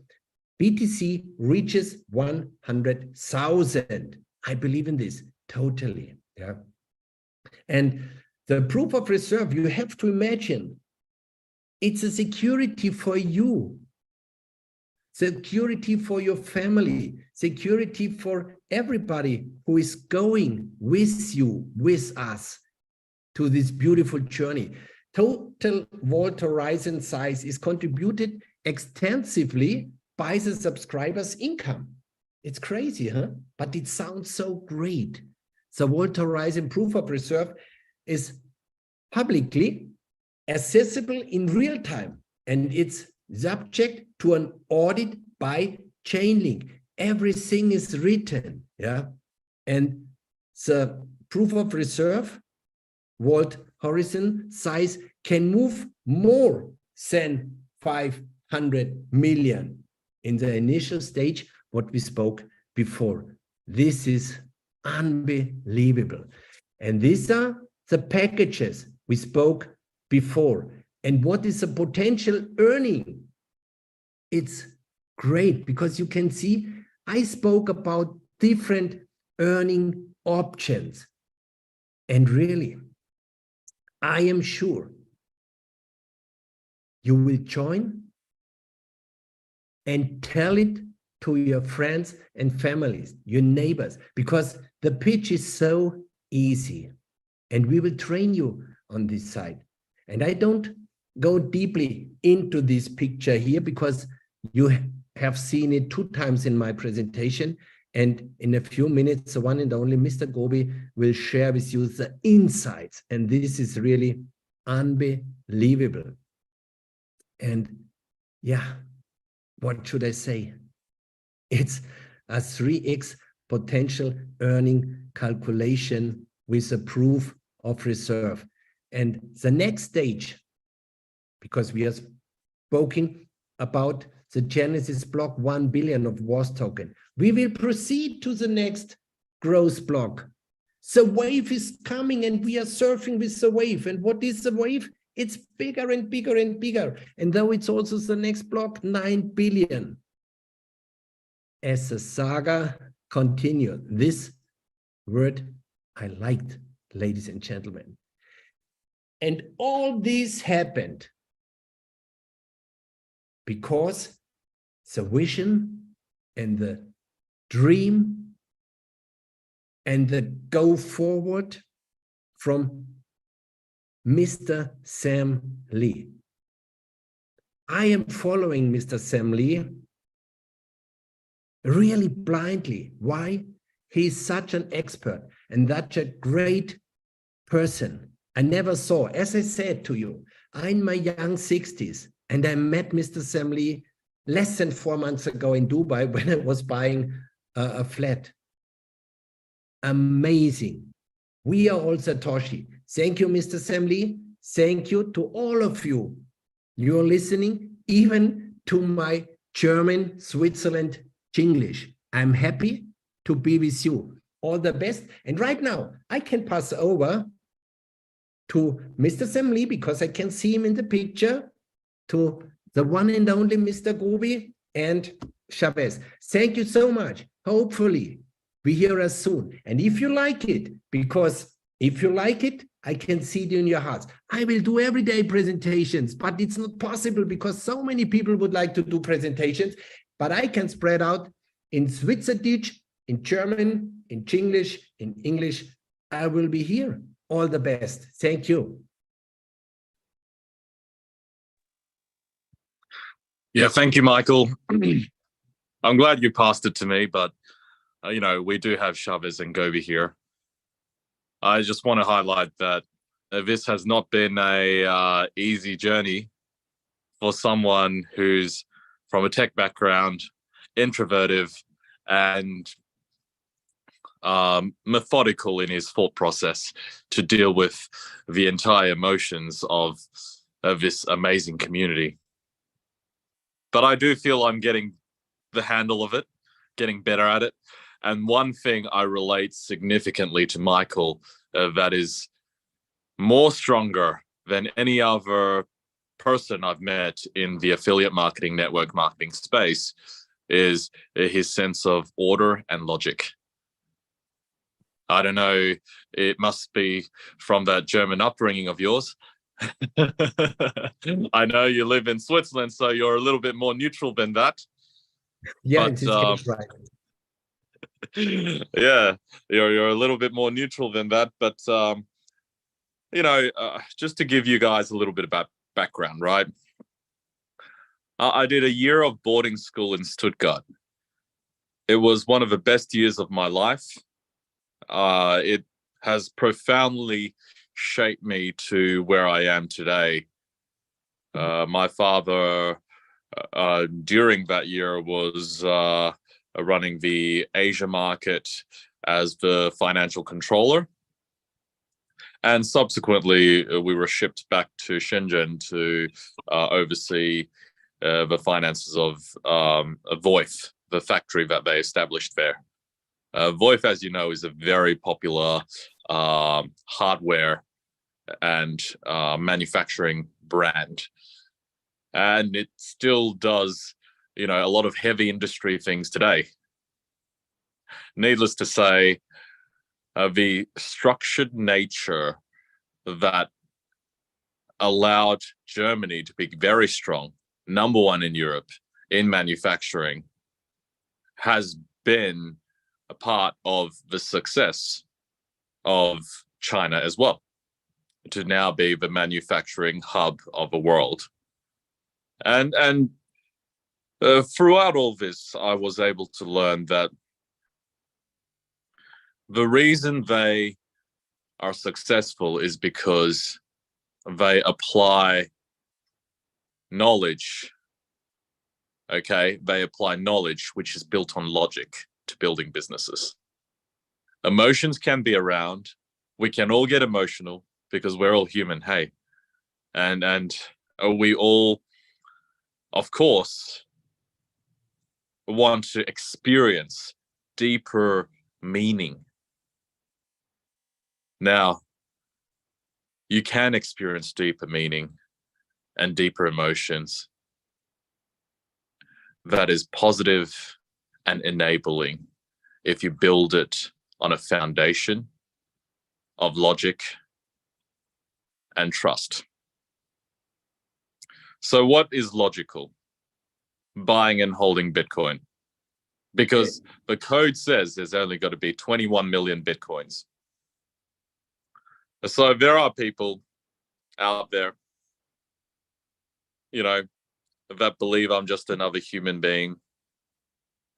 BTC reaches 100,000. I believe in this totally. Yeah. And the proof of reserve, you have to imagine, it's a security for you, security for your family, security for everybody who is going with you, with us, to this beautiful journey. Total Vault Horizon size is contributed extensively by the subscribers' income. It's crazy, huh? But it sounds so great. The Vault Horizon proof of reserve is publicly accessible in real time, and it's subject to an audit by TronLink. Everything is written, yeah? And the proof of reserve Vault Horizon size can move more than 500 million in the initial stage, what we spoke before. This is unbelievable. And these are the packages we spoke before. And what is the potential earning? It's great because you can see I spoke about different earning options. And really, I am sure you will join and tell it to your friends and families, your neighbors, because the pitch is so easy. And we will train you on this side. And I don't go deeply into this picture here because you have seen it 2 times in my presentation. And in a few minutes, the one and only Mr. Gobi will share with you the insights. And this is really unbelievable. And yeah, what should I say? It's a 3x potential earning calculation with a proof of reserve. And the next stage, because we are speaking about the Genesis block 1 billion of WAAS token, we will proceed to the next growth block. The wave is coming and we are surfing with the wave. And what is the wave? It's bigger and bigger and bigger. And though it's also the next block, 9 billion. As the saga continued, this word I liked, ladies and gentlemen. And all this happened because the vision and the dream and the go forward from Mr. Sam Lee. I am following Mr. Sam Lee really blindly. Why? He's such an expert and such a great person. I never saw, as I said to you, I'm in my young 60s and I met Mr. Sam Lee less than 4 months ago in Dubai when I was buying a flat. Amazing. We are all Satoshi. Thank you, Mr. Sam Lee. Thank you to all of you. You're listening, even to my German, Switzerland, Chinglish. I'm happy to be with you. All the best. And right now, I can pass over to Mr. Sam Lee because I can see him in the picture, to the one and only Mr. Gobi and Chavez. Thank you so much. Hopefully, we hear us soon. And if you like it, because if you like it, I can see it in your hearts. I will do everyday presentations, but it's not possible because so many people would like to do presentations, but I can spread out in Switzerdeutsch, in German, in Chinglish, in English. I will be here. All the best. Thank you. Yeah, thank you, Michael. I'm glad you passed it to me, but you know, we do have Chavez and Gobi here. I just want to highlight that this has not been a easy journey for someone who's from a tech background, introverted, and methodical in his thought process to deal with the entire emotions of this amazing community. But I do feel I'm getting the handle of it, getting better at it. And one thing I relate significantly to Michael that is more stronger than any other person I've met in the affiliate marketing, network marketing space is his sense of order and logic. I don't know, it must be from that German upbringing of yours. I know you live in Switzerland, so you're a little bit more neutral than that. Yeah, but, it's right. Yeah, you're a little bit more neutral than that, but you know, just to give you guys a little bit about background, right? I did a year of boarding school in Stuttgart. It was one of the best years of my life. It has profoundly shaped me to where I am today. My father, during that year, was running the Asia market as the financial controller. And subsequently, we were shipped back to Shenzhen to oversee the finances of Voith, the factory that they established there. Voith, as you know, is a very popular hardware and manufacturing brand. And it still does, you know, a lot of heavy industry things today. Needless to say, the structured nature that allowed Germany to be very strong, number one in Europe in manufacturing, has been a part of the success of China as well, to now be the manufacturing hub of the world. And throughout all this, I was able to learn that the reason they are successful is because they apply knowledge Okay, they apply knowledge, which is built on logic, to building businesses. Emotions can be around. We can all get emotional because we're all human, hey. And we all, of course, want to experience deeper meaning. Now, you can experience deeper meaning and deeper emotions that is positive and enabling if you build it on a foundation of logic and trust. So what is logical? Buying and holding Bitcoin. Because the code says there's only got to be 21 million Bitcoins. So there are people out there, you know, that believe I'm just another human being.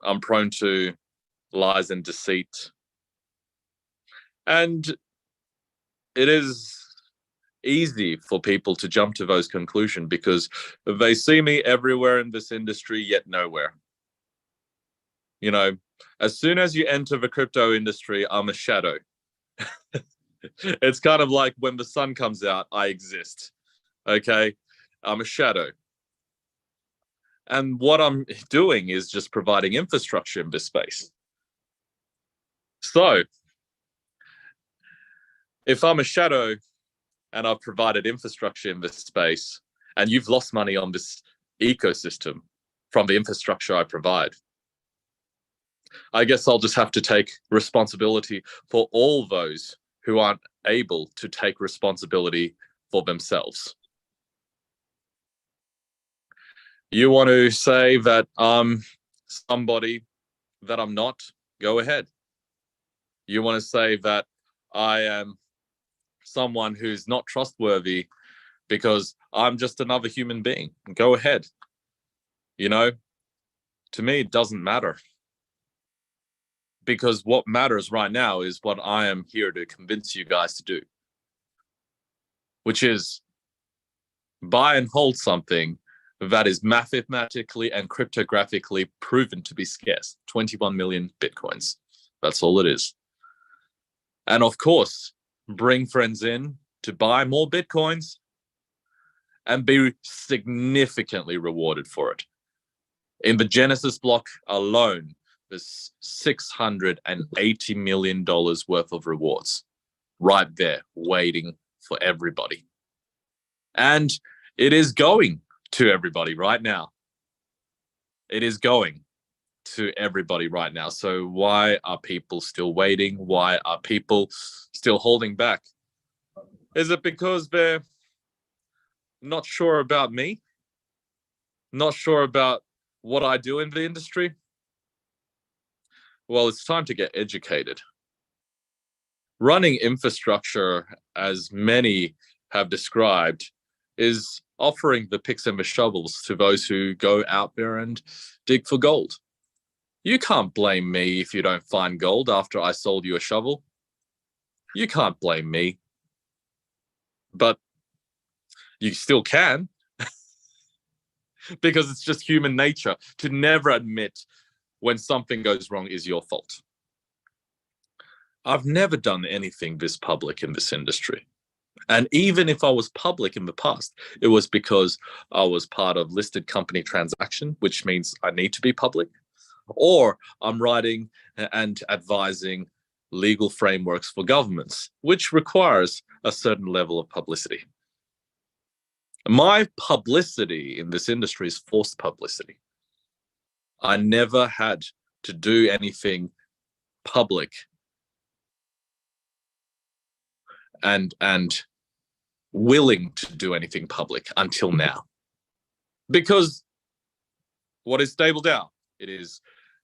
I'm prone to lies and deceit. And it is easy for people to jump to those conclusions because they see me everywhere in this industry, yet nowhere. You know, as soon as you enter the crypto industry, I'm a shadow. It's kind of like when the sun comes out, I exist. Okay, I'm a shadow. And what I'm doing is just providing infrastructure in this space. So if I'm a shadow and I've provided infrastructure in this space and you've lost money on this ecosystem from the infrastructure I provide, I guess I'll just have to take responsibility for all those who aren't able to take responsibility for themselves. You want to say that I'm somebody that I'm not? Go ahead. You want to say that I am someone who's not trustworthy because I'm just another human being? Go ahead. You know, to me, it doesn't matter. Because what matters right now is what I am here to convince you guys to do, which is buy and hold something that is mathematically and cryptographically proven to be scarce. 21 million Bitcoins. That's all it is. And of course, bring friends in to buy more Bitcoins and be significantly rewarded for it. In the Genesis block alone, there's $680 million worth of rewards right there waiting for everybody. And it is going to everybody right now. It is going to everybody right now. So why are people still waiting? Why are people still holding back? Is it because they're not sure about me? Not sure about what I do in the industry? Well, it's time to get educated. Running infrastructure, as many have described, is offering the picks and the shovels to those who go out there and dig for gold. You can't blame me if you don't find gold after I sold you a shovel. You can't blame me. But you still can. Because it's just human nature to never admit when something goes wrong is your fault. I've never done anything this public in this industry. And even if I was public in the past, it was because I was part of listed company transaction, which means I need to be public, or I'm writing and advising legal frameworks for governments, which requires a certain level of publicity. My publicity in this industry is forced publicity. I never had to do anything public and willing to do anything public until now. Because what is Stable DAO? It is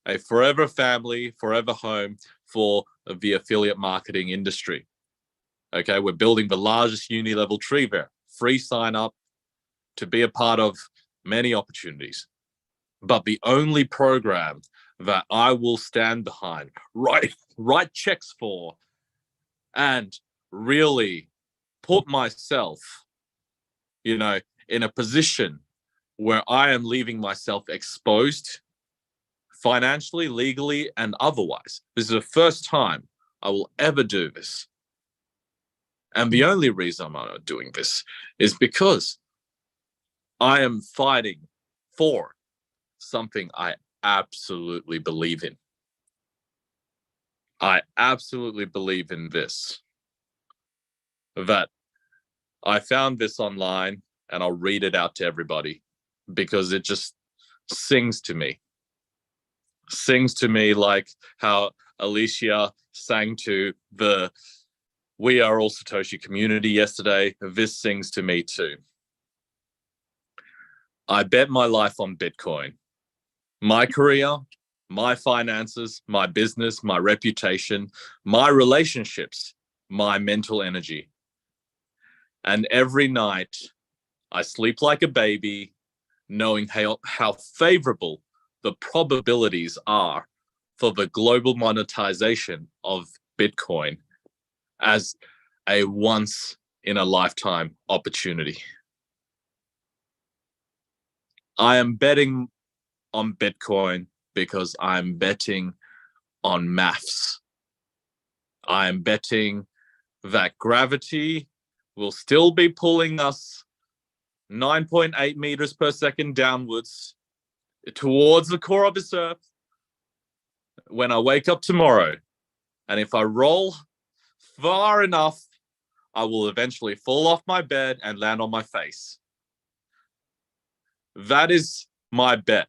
a forever family, forever home for the affiliate marketing industry. Okay, we're building the largest uni-level tree there. Free sign up to be a part of many opportunities. But the only program that I will stand behind, write checks for, and really put myself, in a position where I am leaving myself exposed financially, legally, and otherwise. This is the first time I will ever do this. And the only reason I'm not doing this is because I am fighting for something I absolutely believe in. I absolutely believe in this. That I found this online and I'll read it out to everybody because it just sings to me. Sings to me like how Alicia sang to the We Are All Satoshi community yesterday. This sings to me too. I bet my life on Bitcoin. My career, my finances, my business, my reputation, my relationships, my mental energy. And every night I sleep like a baby, knowing how favorable the probabilities are for the global monetization of Bitcoin as a once in a lifetime opportunity. I am betting on Bitcoin because I'm betting on maths. I am betting that gravity will still be pulling us 9.8 meters per second downwards towards the core of this earth when I wake up tomorrow. And if I roll far enough, I will eventually fall off my bed and land on my face. That is my bet.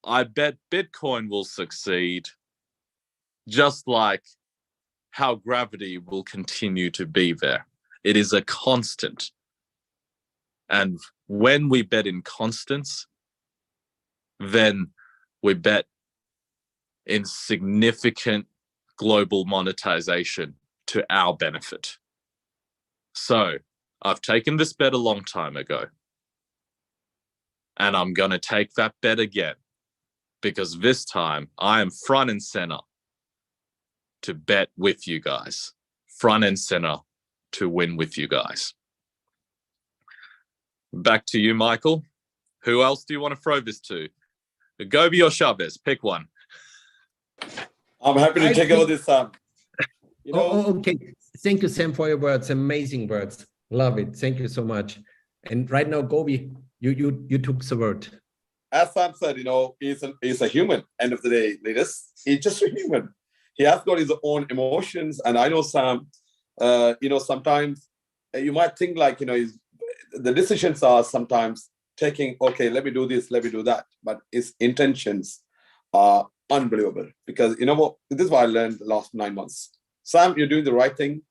I bet Bitcoin will succeed, just like how gravity will continue to be there. It is a constant. And when we bet in constants, then we bet in significant global monetization to our benefit. So I've taken this bet a long time ago. And I'm going to take that bet again, because this time I am front and center to bet with you guys, front and center to win with you guys. Back to you, Michael. Who else do you want to throw this to? Gobi or Chavez? Pick one. I'm happy to take over this, Sam. Okay. Thank you, Sam, for your words. Amazing words. Love it. Thank you so much. And right now, Gobi, you took the word. As Sam said, he's a human. End of the day, ladies, he's just a human. He has got his own emotions, and I know Sam. Sometimes you might think like the decisions are sometimes taking. Okay, let me do this, let me do that, but his intentions are unbelievable. Because this is what I learned the last 9 months. Sam, you're doing the right thing.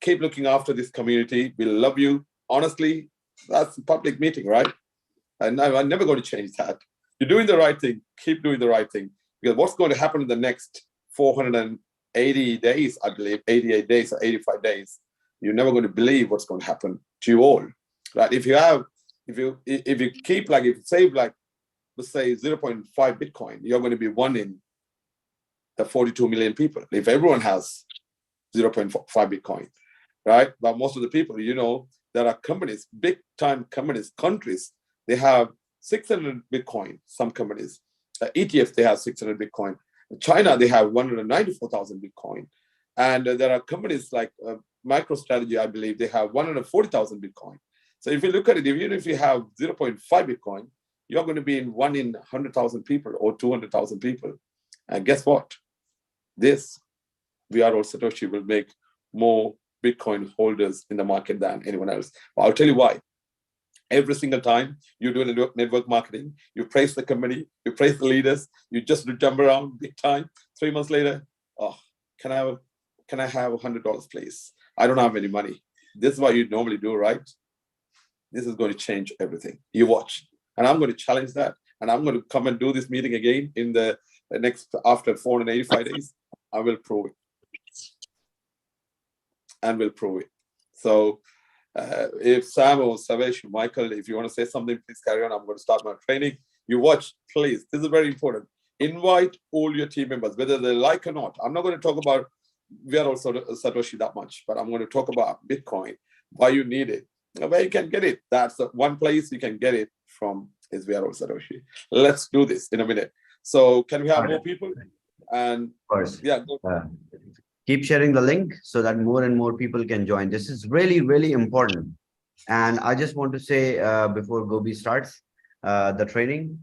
Keep looking after this community. We love you. Honestly, that's a public meeting, right? And I'm never going to change that. You're doing the right thing. Keep doing the right thing. Because what's going to happen in the next 480 days, I believe, 88 days or 85 days, you're never going to believe what's going to happen to you all. Right? If you save let's say 0.5 Bitcoin, you're going to be one in the 42 million people. If everyone has 0.5 Bitcoin, right? But most of the people, there are companies, big time companies, countries, they have 600 Bitcoin, some companies. ETFs, they have 600 Bitcoin. China, they have 194,000 Bitcoin. And there are companies like MicroStrategy, I believe, they have 140,000 Bitcoin. So if you look at it, even if you have 0.5 Bitcoin, you're going to be in one in 100,000 people or 200,000 people. And guess what? We Are All Satoshi will make more Bitcoin holders in the market than anyone else. But I'll tell you why. Every single time you do network marketing, you praise the company, you praise the leaders, you just jump around big time. 3 months later, can I have $100, please? I don't have any money. This is what you normally do, right? This is going to change everything. You watch. And I'm going to challenge that. And I'm going to come and do this meeting again in the next, after 485 days. I will prove it. And we'll prove it. So if Sam or Savesh, Michael, if you want to say something, please carry on. I'm going to start my training. You watch, please. This is very important. Invite all your team members, whether they like or not. I'm not going to talk about We Are All Satoshi that much, but I'm going to talk about Bitcoin, why you need it, where you can get it. That's the one place you can get it from is VRO Satoshi. Let's do this in a minute. So can we have more people? And of course, yeah, keep sharing the link so that more and more people can join. This is really, really important. And I just want to say before Gobi starts the training,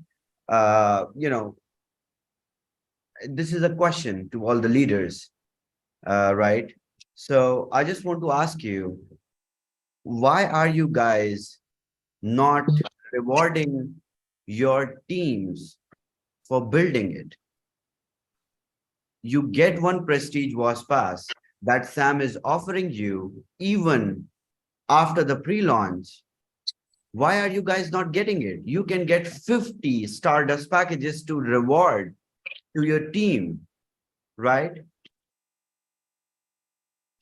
this is a question to all the leaders, right? So I just want to ask you, why are you guys not rewarding your teams for building it? You get one prestige WAAS pass that Sam is offering you even after the pre-launch. Why are you guys not getting it? You can get 50 Stardust packages to reward to your team, right?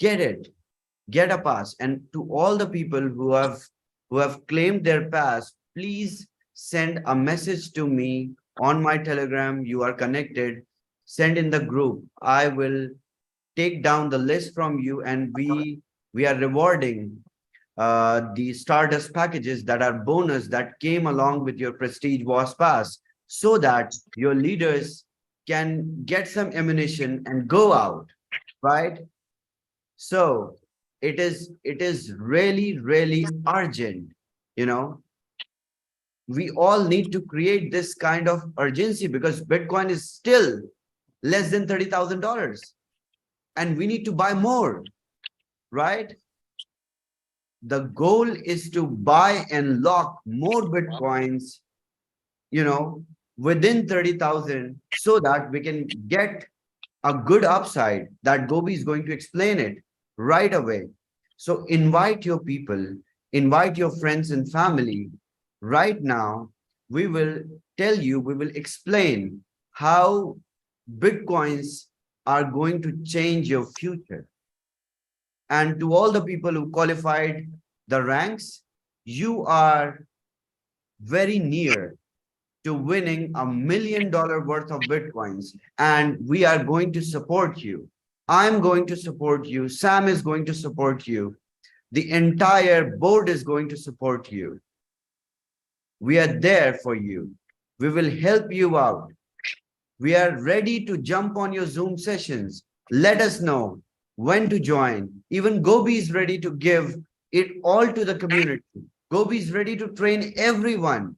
Get it. Get a pass. And to all the people who have claimed their pass, please send a message to me on my Telegram. You are connected. Send in the group. I will take down the list from you, and we are rewarding the Stardust packages that are bonus that came along with your Prestige WAAS pass, so that your leaders can get some ammunition and go out, right? So it is really, really urgent. We all need to create this kind of urgency because Bitcoin is still less than $30,000 and we need to buy more, right? The goal is to buy and lock more Bitcoins, within 30,000 so that we can get a good upside that Gobi is going to explain it right away. So invite your people, invite your friends and family. Right now, we will explain how Bitcoins are going to change your future. And to all the people who qualified the ranks, you are very near to winning $1 million worth of Bitcoins. And we are going to support you. I'm going to support you. Sam is going to support you. The entire board is going to support you. We are there for you. We will help you out. We are ready to jump on your Zoom sessions. Let us know when to join. Even Gobi is ready to give it all to the community. Gobi is ready to train everyone.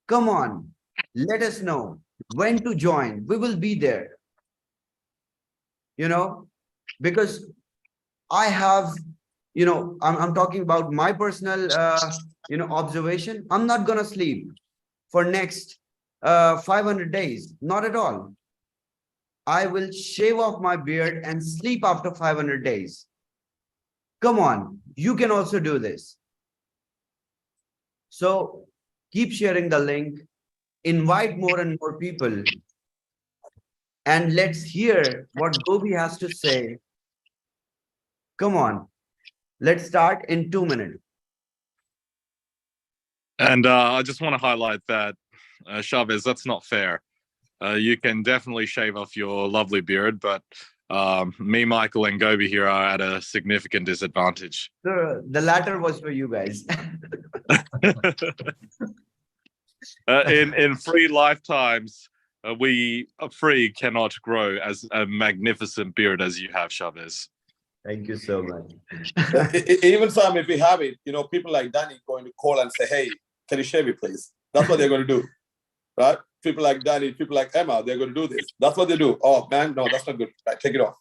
Come on, let us know when to join. We will be there. Because I have, I'm talking about my personal, observation. I'm not going to sleep for next 500 days. Not at all. I will shave off my beard and sleep after 500 days. Come on, you can also do this. So keep sharing the link, invite more and more people, and let's hear what Gobi has to say. Come on, let's start in 2 minutes. And I just want to highlight that, Chavez, that's not fair. You can definitely shave off your lovely beard, but me, Michael, and Gobi here are at a significant disadvantage. The latter was for you guys. In free lifetimes, we free cannot grow as a magnificent beard as you have, Chavez. Thank you so much. Even Sam, if we have it, people like Danny going to call and say, hey, can you shave it, please? That's what they're going to do, right? People like Danny, people like Emma, they're going to do this. That's what they do. Oh, man, no, that's not good. Right, take it off.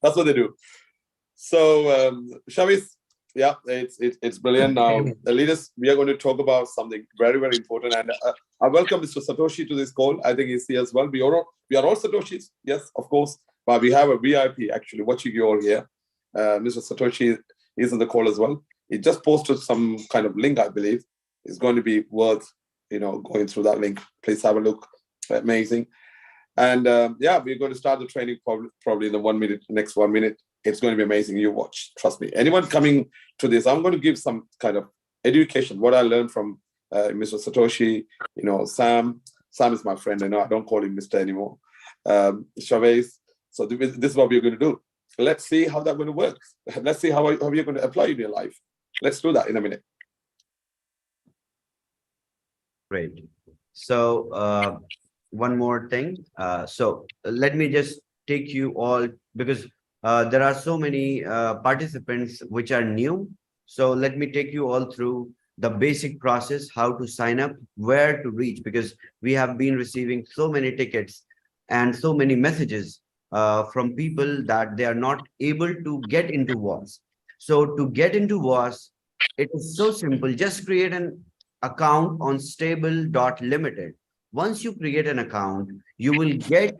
That's what they do. So, Chavez, yeah, it's brilliant. Now, the leaders, we are going to talk about something very, very important. And I welcome Mr. Satoshi to this call. I think he's here as well. We are all Satoshis, yes, of course. But we have a VIP actually watching you all here. Mr. Satoshi is on the call as well. He just posted some kind of link, I believe. It's going to be worth, going through that link. Please have a look. Amazing. And yeah, we're going to start the training probably in the 1 minute, next 1 minute. It's going to be amazing. You watch, trust me. Anyone coming to this, I'm going to give some kind of education, what I learned from Mr. Satoshi, Sam. Sam is my friend. I don't call him Mr. anymore. Chavez. So this is what we're going to do. let's see how that's going to work. Let's see how you're going to apply in your life. Let's do that in a minute. Great. So one more thing. So let me just take you all, because there are so many participants which are new. So let me take you all through the basic process, how to sign up, where to reach, because we have been receiving so many tickets and so many messages from people that they are not able to get into WAAS. So to get into WAAS, it is so simple. Just create an account on stable.limited. Once you create an account, you will get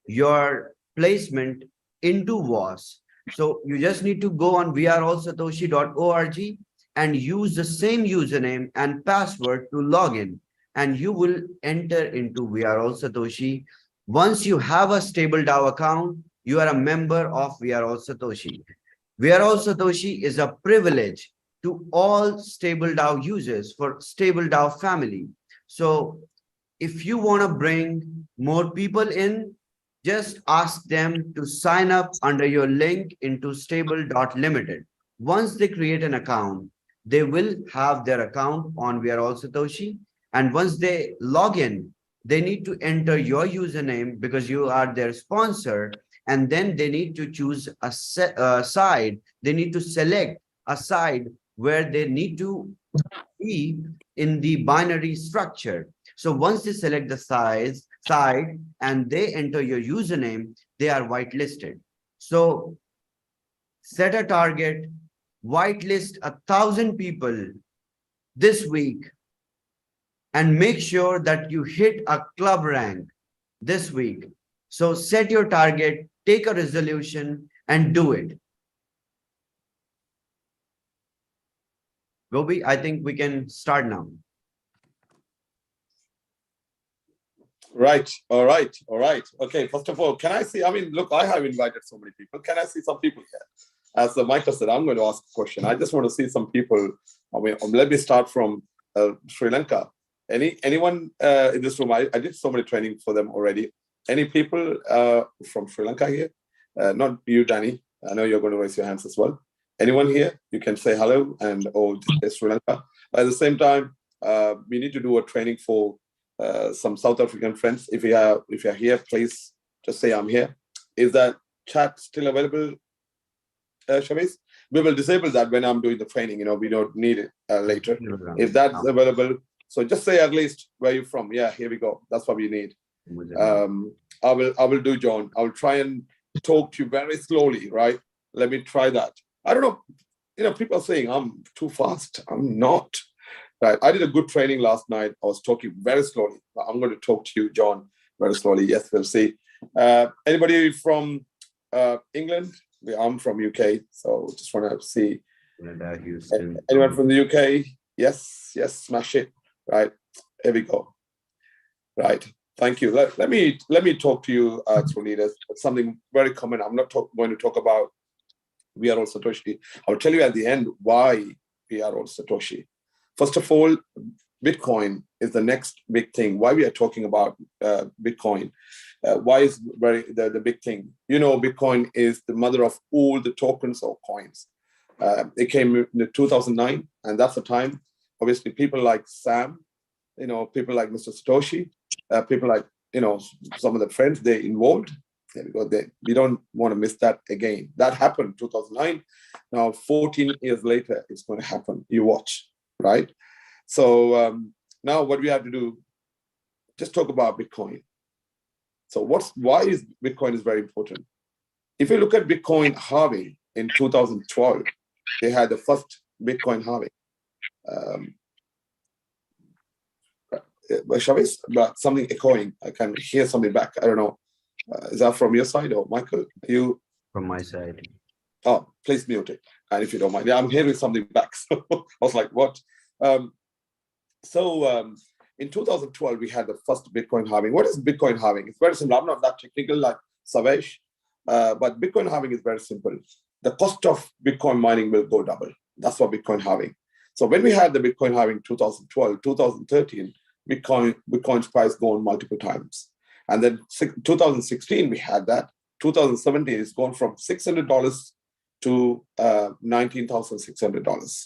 your placement into WAAS. So you just need to go on weareallsatoshi.org and use the same username and password to log in, and you will enter into We Are All Satoshi. Once you have a stable DAO account, you are a member of We Are All Satoshi. We Are All Satoshi is a privilege to all stable DAO users for stable DAO family. So if you want to bring more people in, just ask them to sign up under your link into stable.limited. Once they create an account, they will have their account on We Are All Satoshi. And once they log in, they need to enter your username because you are their sponsor. And then they need to choose a side. They need to select a side where they need to be in the binary structure. So once they select the side and they enter your username, they are whitelisted. So set a target, whitelist 1,000 people this week, and make sure that you hit a club rank this week. So set your target, take a resolution, and do it. Gobi, I think we can start now. Right. All right. All right. Okay. First of all, can I see? I mean, look, I have invited so many people. Can I see some people here? As Michael said, I'm going to ask a question. I just want to see some people. I mean, let me start from Sri Lanka. Anyone in this room? I did so many training for them already. Any people from Sri Lanka here? Not you, Danny. I know you're going to raise your hands as well. Anyone here? You can say hello and Sri Lanka. At the same time, we need to do a training for some South African friends. If you're here, please just say I'm here. Is that chat still available, Shaviz? We will disable that when I'm doing the training. You know, we don't need it later. If that's available, so just say at least where you're from. Yeah, here we go. That's what we need. I will do, John. I will try and talk to you very slowly, right? Let me try that. I don't know. You know, people are saying I'm too fast. I'm not. Right. I did a good training last night. I was talking very slowly. I'm going to talk to you, John, very slowly. Yes, we'll see. Anybody from England? I'm from UK, so just want to see. Anyone from the UK? Yes, smash it. Right. Here we go. Right. Thank you. Let me talk to you, through leaders. It's something very common. I'm not going to talk about We Are All Satoshi. I'll tell you at the end why We Are All Satoshi. First of all, Bitcoin is the next big thing. Why we are talking about Bitcoin? Why is the big thing? You know, Bitcoin is the mother of all the tokens or coins. It came in 2009, and that's the time. Obviously, people like Sam, you know, people like Mr. Satoshi, people like, you know, some of the friends, they involved. There we go. We don't want to miss that again. That happened 2009. Now, 14 years later, it's going to happen. You watch. Right. So now what we have to do, just talk about Bitcoin. So why is Bitcoin is very important? If you look at Bitcoin halving in 2012, they had the first Bitcoin halving. Shaviz, but something echoing. I can hear something back. I don't know. Is that from your side or Michael? You? From my side. Oh, please mute it. And if you don't mind, yeah, I'm hearing something back. So I was like, what? In 2012, we had the first Bitcoin halving. What is Bitcoin halving? It's very simple. I'm not that technical like Savesh, but Bitcoin halving is very simple. The cost of Bitcoin mining will go double. That's what Bitcoin halving. So when we had the Bitcoin halving 2012, 2013, Bitcoin's price gone multiple times. And then 2016, we had that. 2017, it's gone from $600 to $19,600,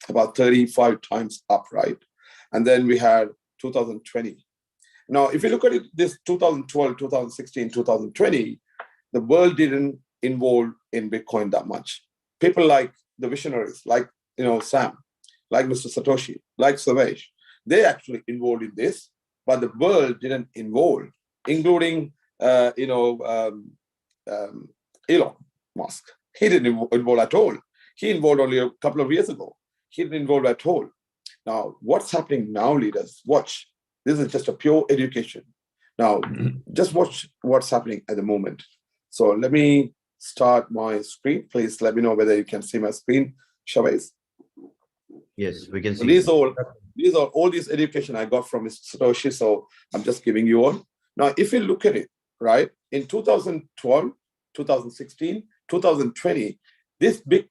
about 35 times up, right? And then we had 2020. Now, if you look at it, this 2012, 2016, 2020, the world didn't involve in Bitcoin that much. People like the visionaries, like Sam, like Mr. Satoshi, like Savesh, they actually involved in this, but the world didn't involve, including Elon Musk. He didn't involve at all. He involved only a couple of years ago. He didn't involve at all. Now, what's happening now, leaders? Watch. This is just a pure education. Now, just watch what's happening at the moment. So let me start my screen. Please let me know whether you can see my screen, Chavez. Yes, we can see. So these are all this education I got from Mr. Satoshi. So I'm just giving you all. Now, if you look at it, right, in 2012, 2016, 2020, this big,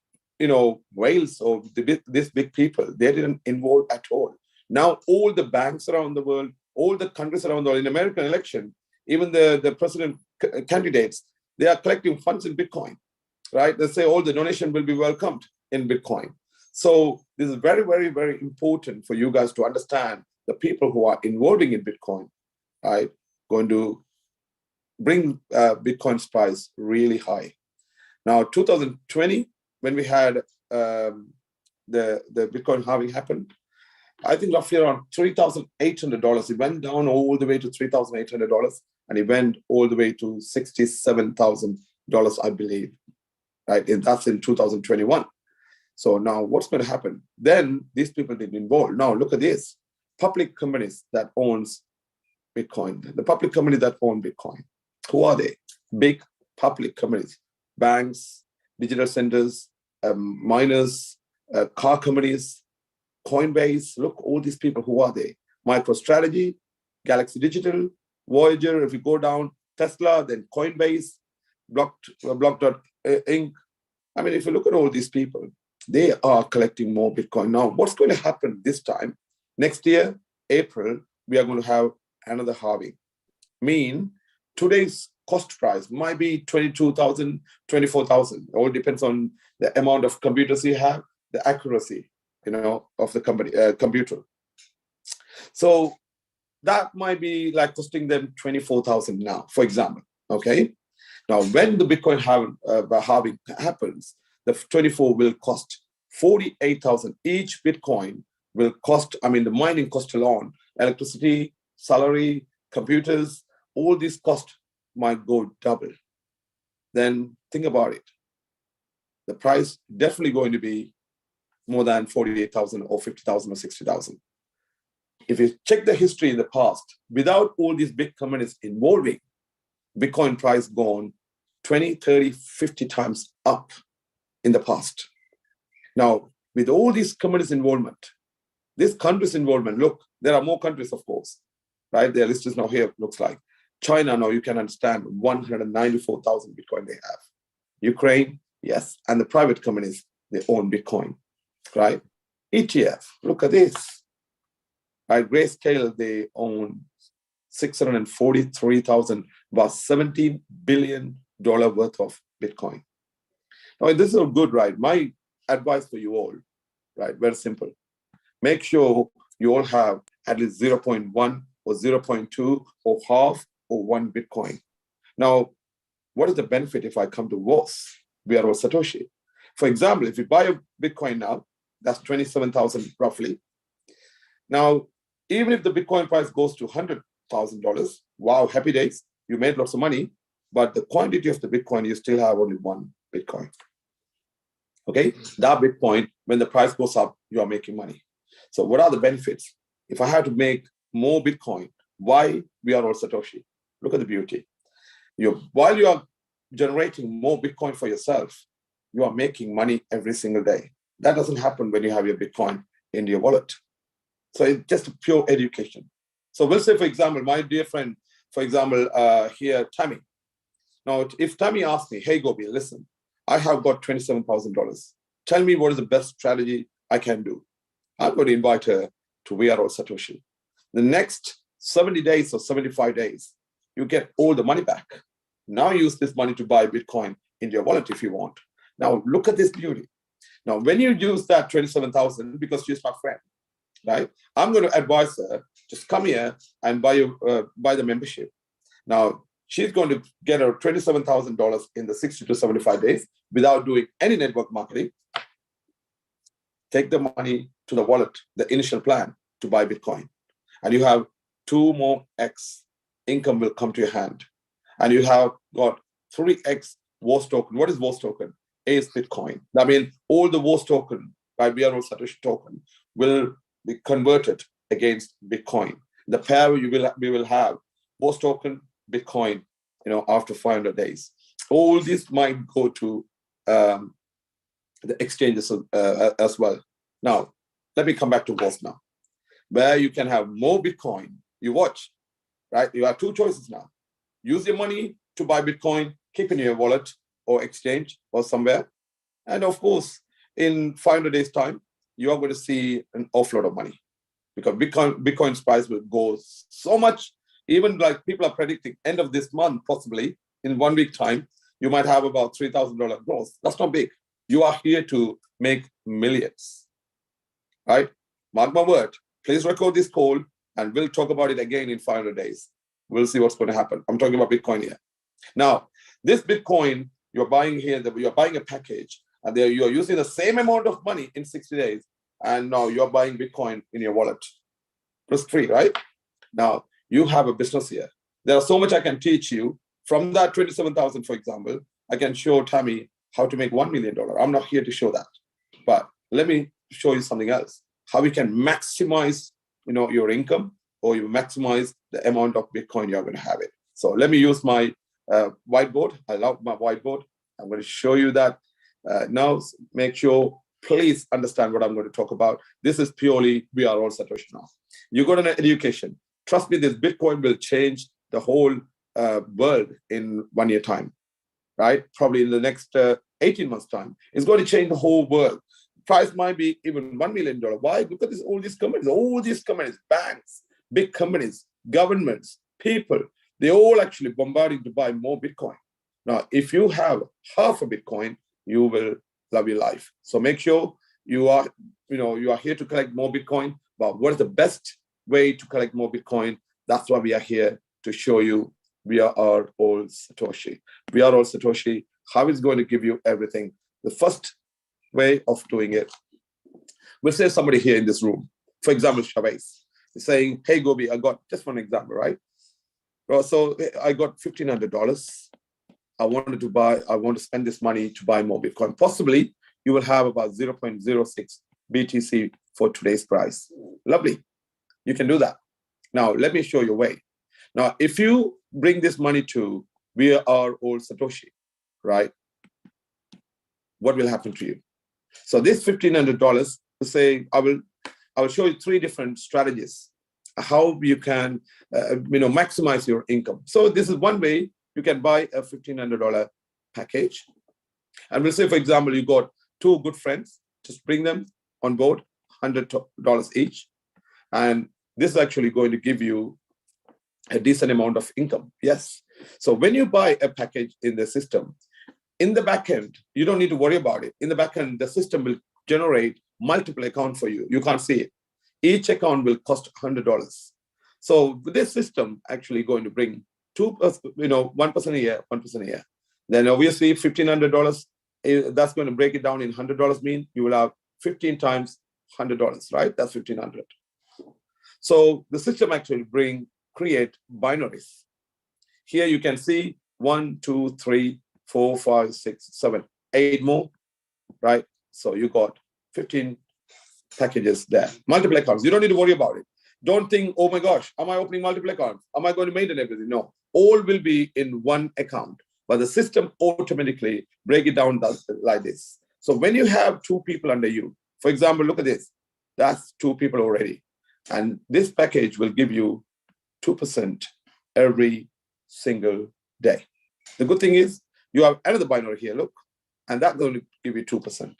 whales or these big people, they didn't involve at all. Now, all the banks around the world, all the countries around the world, in American election, even the president candidates, they are collecting funds in Bitcoin, right? They say all the donation will be welcomed in Bitcoin. So this is very, very, very important for you guys to understand the people who are involving in Bitcoin, right? Going to bring Bitcoin's price really high. Now, 2020, when we had the Bitcoin halving happened, I think roughly around $3,800. It went down all the way to $3,800, and it went all the way to $67,000, I believe. Right, and that's in 2021. So now, what's going to happen? Then these people didn't involve. Now look at this: public companies that owns Bitcoin. The public companies that own Bitcoin. Who are they? Big public companies, banks, digital centers, miners, car companies. Coinbase, look, all these people, who are they? MicroStrategy, Galaxy Digital, Voyager, if you go down, Tesla, then Coinbase, Block.inc. I mean, if you look at all these people, they are collecting more Bitcoin. Now, what's going to happen this time? Next year, April, we are going to have another halving. Today's cost price might be 22,000, 24,000. It all depends on the amount of computers you have, the accuracy, of the computer. So that might be like costing them 24,000 now, for example. Okay. Now, when the Bitcoin halving happens, the 24 will cost 48,000. Each Bitcoin will cost, the mining cost alone, electricity, salary, computers, all these costs might go double. Then think about it. The price definitely going to be more than 48,000 or 50,000 or 60,000. If you check the history in the past, without all these big companies involving, Bitcoin price gone 20, 30, 50 times up in the past. Now, with all these companies' involvement, this country's involvement, look, there are more countries, of course, right? Their list is now here, looks like. China, now you can understand, 194,000 Bitcoin they have. Ukraine, yes, and the private companies, they own Bitcoin. Right? ETF, look at this. Right? Grayscale, they own 643,000, about $17 billion worth of Bitcoin. Now, this is all good, right? My advice for you all, right? Very simple. Make sure you all have at least 0.1 or 0.2 or half or 1 Bitcoin. Now, what is the benefit if I come to WAAS? We are Satoshi. For example, if you buy a Bitcoin now, that's 27,000 roughly. Now, even if the Bitcoin price goes to $100,000, wow, happy days, you made lots of money, but the quantity of the Bitcoin, you still have only 1 Bitcoin. Okay, that Bitcoin, when the price goes up, you are making money. So what are the benefits? If I had to make more Bitcoin, why we are all Satoshi? Look at the beauty. While you are generating more Bitcoin for yourself, you are making money every single day. That doesn't happen when you have your Bitcoin in your wallet. So it's just a pure education. So we'll say, for example, my dear friend, for example, here, Tammy. Now, if Tammy asks me, hey, Gobi, listen, I have got $27,000. Tell me what is the best strategy I can do. I'm going to invite her to We Are All Satoshi. The next 70 days or 75 days, you get all the money back. Now use this money to buy Bitcoin in your wallet if you want. Now look at this beauty. Now, when you use that 27,000, because she's my friend, right? I'm going to advise her, just come here and buy the membership. Now, she's going to get her $27,000 in the 60 to 75 days without doing any network marketing. Take the money to the wallet, the initial plan to buy Bitcoin. And you have 2 more X income will come to your hand. And you have got 3X WAAS token. What is WAAS token? A is Bitcoin. I mean, all the WAAS token, right, we are all Satoshi token, will be converted against Bitcoin. The pair we will have WAAS token, Bitcoin, after 500 days. All this might go to the exchanges as well. Now, let me come back to WAAS now, where you can have more Bitcoin. You watch, right? You have 2 choices now. Use your money to buy Bitcoin, keep in your wallet or exchange or somewhere. And of course, in 500 days time, you are going to see an offload of money because Bitcoin's price will go so much. Even like people are predicting end of this month, possibly in 1 week time, you might have about $3,000 growth. That's not big. You are here to make millions, right? Mark my word. Please record this call and we'll talk about it again in 500 days. We'll see what's going to happen. I'm talking about Bitcoin here. Now, this Bitcoin you're buying here, you're buying a package and there you're using the same amount of money in 60 days. And now you're buying Bitcoin in your wallet. Risk-free, right? Now, you have a business here. There's so much I can teach you. From that 27,000, for example, I can show Tammy how to make $1 million. I'm not here to show that. But let me show you something else. How we can maximize, your income or you maximize the amount of Bitcoin you're going to have it. So let me use my whiteboard. I love my whiteboard. I'm going to show you that. Now, make sure, please understand what I'm going to talk about. This is purely, we are all Satoshi now. You got an education. Trust me, this Bitcoin will change the whole world in 1 year time, right? Probably in the next 18 months time. It's going to change the whole world. Price might be even $1 million. Why? Look at this, all these companies, banks, big companies, governments, people, they all actually bombarding to buy more Bitcoin. Now, if you have half a Bitcoin, you will love your life. So make sure you are here to collect more Bitcoin. But what is the best way to collect more Bitcoin? That's why we are here to show you. We are all Satoshi. We are all Satoshi. How is going to give you everything? The first way of doing it, we'll say somebody here in this room, for example, Chavez, is saying, hey, Gobi, I got, just one example, right? Well, so I got $1,500. I want to spend this money to buy more Bitcoin. Possibly, you will have about 0.06 BTC for today's price. Lovely. You can do that. Now, let me show you a way. Now, if you bring this money to, we are all Satoshi, right? What will happen to you? So this $1,500, say, I will show you 3 different strategies, how you can, maximize your income. So this is one way you can buy a $1,500 package. And we'll say, for example, you got 2 good friends, just bring them on board, $100 each. And this is actually going to give you a decent amount of income. Yes. So when you buy a package in the system, in the back end, you don't need to worry about it. In the back end, the system will generate multiple accounts for you. You can't see it. Each account will cost $100. So this system actually going to bring 1% a year, 1% a year. Then obviously $1,500, that's going to break it down in $100 mean you will have 15 times $100, right? That's 1,500. So the system actually create binaries. Here you can see 1, 2, 3, 4, 5, 6, 7, 8 more, right? So you got 15 packages there. Multiple accounts. You don't need to worry about it. Don't think, oh my gosh, am I opening multiple accounts? Am I going to maintain everything? No, all will be in one account, but the system automatically break it down like this. So when you have 2 people under you, for example, look at this. That's 2 people already. And this package will give you 2% every single day. The good thing is you have another binary here, look, and that's going to give you 2%.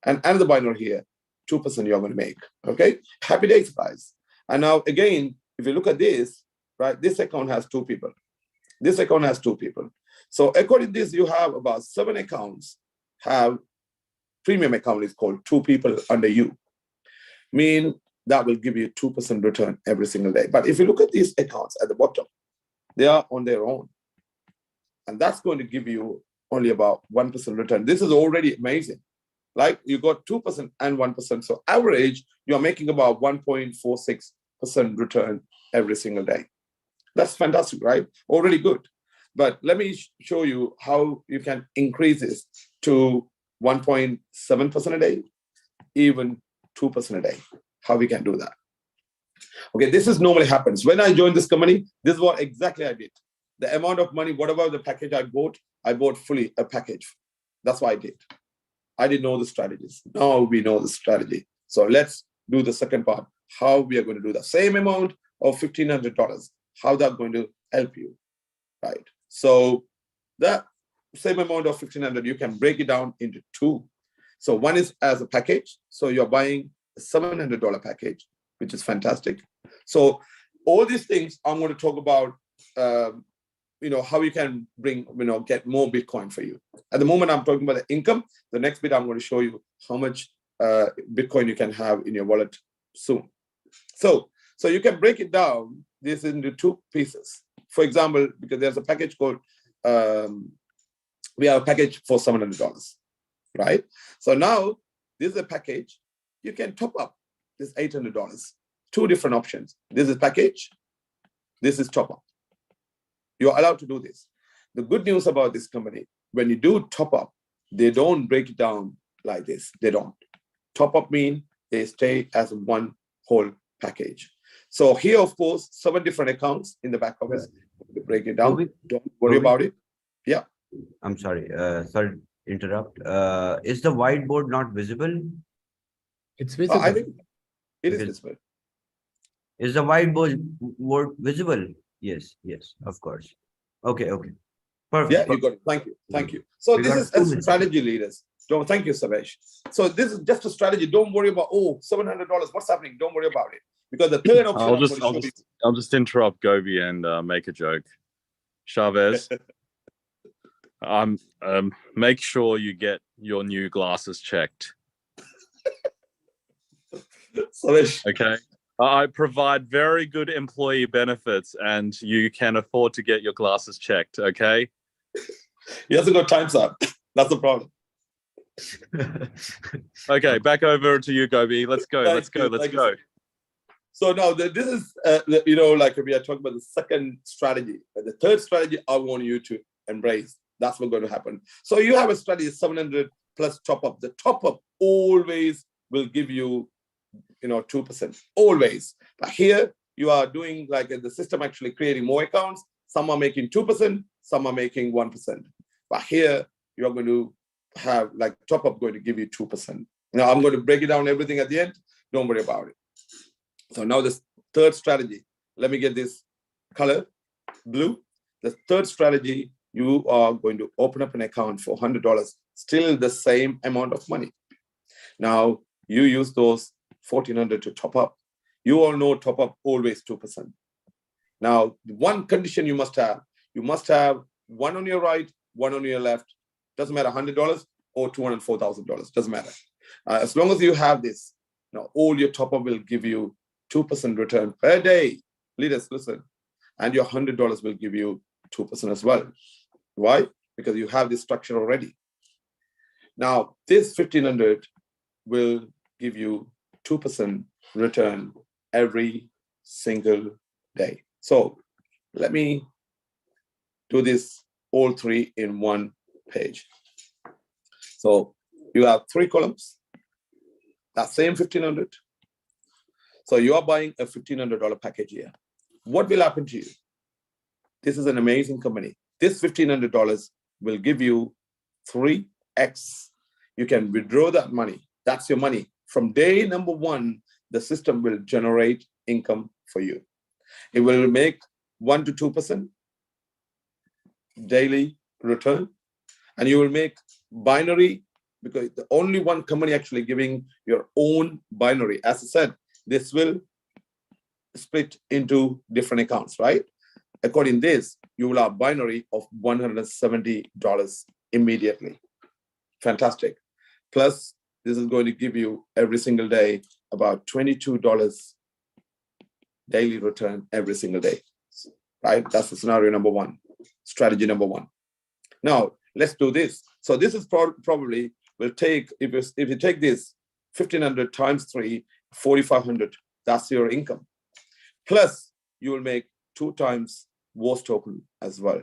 And another binary here, 2% you're going to make, okay? Happy days, guys. And now, again, if you look at this, right, this account has 2 people. This account has 2 people. So according to this, you have about 7 accounts have premium account is called 2 people under you. Mean that will give you 2% return every single day. But if you look at these accounts at the bottom, they are on their own. And that's going to give you only about 1% return. This is already amazing. Like you got 2% and 1%. So average, you're making about 1.46% return every single day. That's fantastic, right? Already good. But let me show you how you can increase this to 1.7% a day, even 2% a day, how we can do that. Okay, this is normally happens. When I joined this company, this is what exactly I did. The amount of money, whatever the package I bought fully a package. That's what I did. I didn't know the strategies. Now we know the strategy. So let's do the second part, how we are going to do the same amount of $1,500, how that's going to help you, right? So that same amount of $1,500, you can break it down into 2. So one is as a package. So you're buying a $700 package, which is fantastic. So all these things I'm going to talk about, how you can bring, get more Bitcoin for you. At the moment, I'm talking about the income. The next bit, I'm going to show you how much Bitcoin you can have in your wallet soon. So you can break it down this into 2 pieces. For example, because there's a package called, we have a package for $700, right? So now this is a package. You can top up this $800. 2 different options. This is package. This is top up. You're allowed to do this. The good news about this company, when you do top up, they don't break it down like this. They don't. Top up mean they stay as one whole package. So here, of course, 7 different accounts in the back office. We break it down. Don't worry about it. Yeah. I'm sorry. Sorry to interrupt. Is the whiteboard not visible? It's visible. I think it is visible. Is the whiteboard visible? Yes, of course. Okay. Perfect. Yeah, you got it. Thank you. So this is a strategy, leaders. Thank you, Savesh. So this is just a strategy. Don't worry about, $700, what's happening? Don't worry about it. Because the third option, I'll just interrupt Gobi and make a joke. Chavez, make sure you get your new glasses checked. Savesh. Okay. I provide very good employee benefits, and you can afford to get your glasses checked. Okay. He hasn't got time, sir. That's the problem. Okay, back over to you, Gobi. Let's go. Let's go. So now this is, like we are talking about the second strategy. The third strategy, I want you to embrace. That's what's going to happen. So you have a strategy, 700 plus top up. The top up always will give you 2%, always. But here you are doing like the system actually creating more accounts. Some are making 2%, some are making 1%. But here you are going to have like top up going to give you 2%. Now I'm going to break it down everything at the end. Don't worry about it. So now this third strategy, let me get this color, blue. The third strategy, you are going to open up an account for $100, still the same amount of money. Now you use those $1,400 to top up. You all know top up always 2%. Now, one condition you must have one on your right, one on your left. Doesn't matter, $100 or $204,000, doesn't matter. As long as you have this, now all your top up will give you 2% return per day. Leaders, listen. And your $100 will give you 2% as well. Why? Because you have this structure already. Now, this $1,500 will give you 2% return every single day. So let me do this all 3 in one page. So you have 3 columns, that same $1,500. So you are buying a $1,500 package here. What will happen to you? This is an amazing company. This $1,500 will give you 3x. You can withdraw that money. That's your money. From day number 1, the system will generate income for you. It will make 1 to 2% daily return. And you will make binary, because the only one company actually giving your own binary. As I said, this will split into different accounts, right? According to this, you will have binary of $170 immediately. Fantastic. Plus, this is going to give you every single day about $22 daily return every single day. Right? That's the scenario number one, strategy number one. Now, let's do this. So this is probably will take, if you take this 1,500 times 3, 4,500, that's your income. Plus, you will make 2 times WAAS token as well.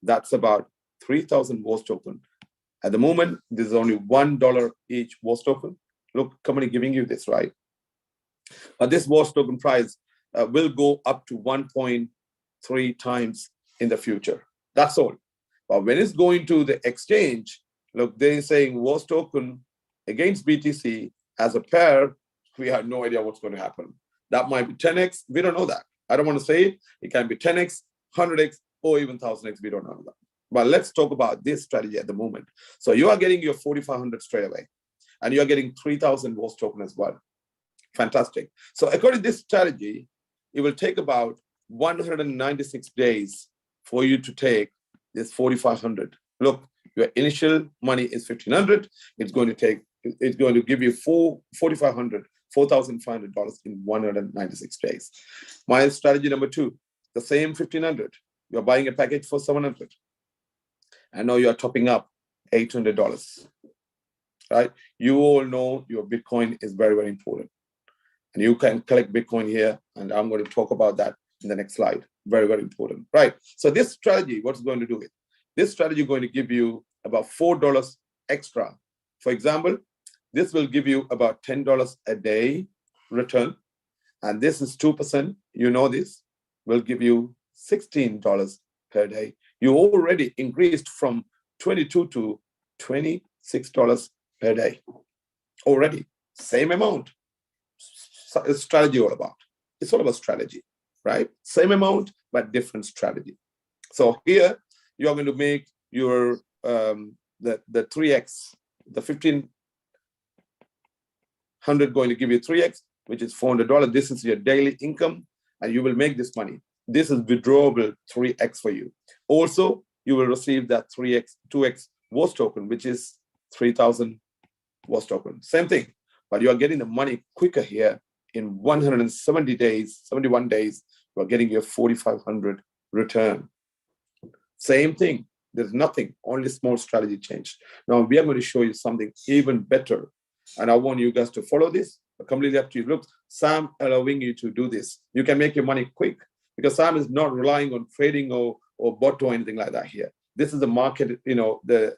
That's about 3,000 WAAS token. At the moment, this is only $1 each WAAS token. Look, company giving you this, right? But this WAAS token price will go up to 1.3 times in the future. That's all. But when it's going to the exchange, look, they're saying WAAS token against BTC as a pair, we have no idea what's going to happen. That might be 10x. We don't know that. I don't want to say it. It can be 10x, 100x, or even 1,000x. We don't know that. But let's talk about this strategy at the moment. So you are getting your 4,500 straight away, and you are getting 3,000 WAAS token as well. Fantastic. So according to this strategy, it will take about 196 days for you to take this 4,500. Look, your initial money is 1,500. It's going to give you $4,500 in 196 days. My strategy number 2, the same 1,500. You're buying a package for 700. And now you're topping up $800, right? You all know your Bitcoin is very, very important. And you can collect Bitcoin here. And I'm going to talk about that in the next slide. Very, very important, right? So this strategy, what's going to do it? This strategy is going to give you about $4 extra. For example, this will give you about $10 a day return. And this is 2%. You know this will give you $16 per day. You already increased from $22 to $26 per day. Already, same amount. Strategy all about. It's all about strategy, right? Same amount, but different strategy. So here, you're going to make your the 3x, the 1,500 going to give you 3x, which is $400. This is your daily income, and you will make this money. This is withdrawable 3x for you. Also, you will receive that 3x, 2x WAAS token, which is 3,000 WAAS token. Same thing, but you are getting the money quicker here. In 170 days, 71 days, you are getting your 4,500 return. Same thing. There's nothing, only small strategy change. Now, we are going to show you something even better. And I want you guys to follow this. Completely up to you. Look, Sam allowing you to do this. You can make your money quick because Sam is not relying on trading or bot or anything like that here. This is the market, the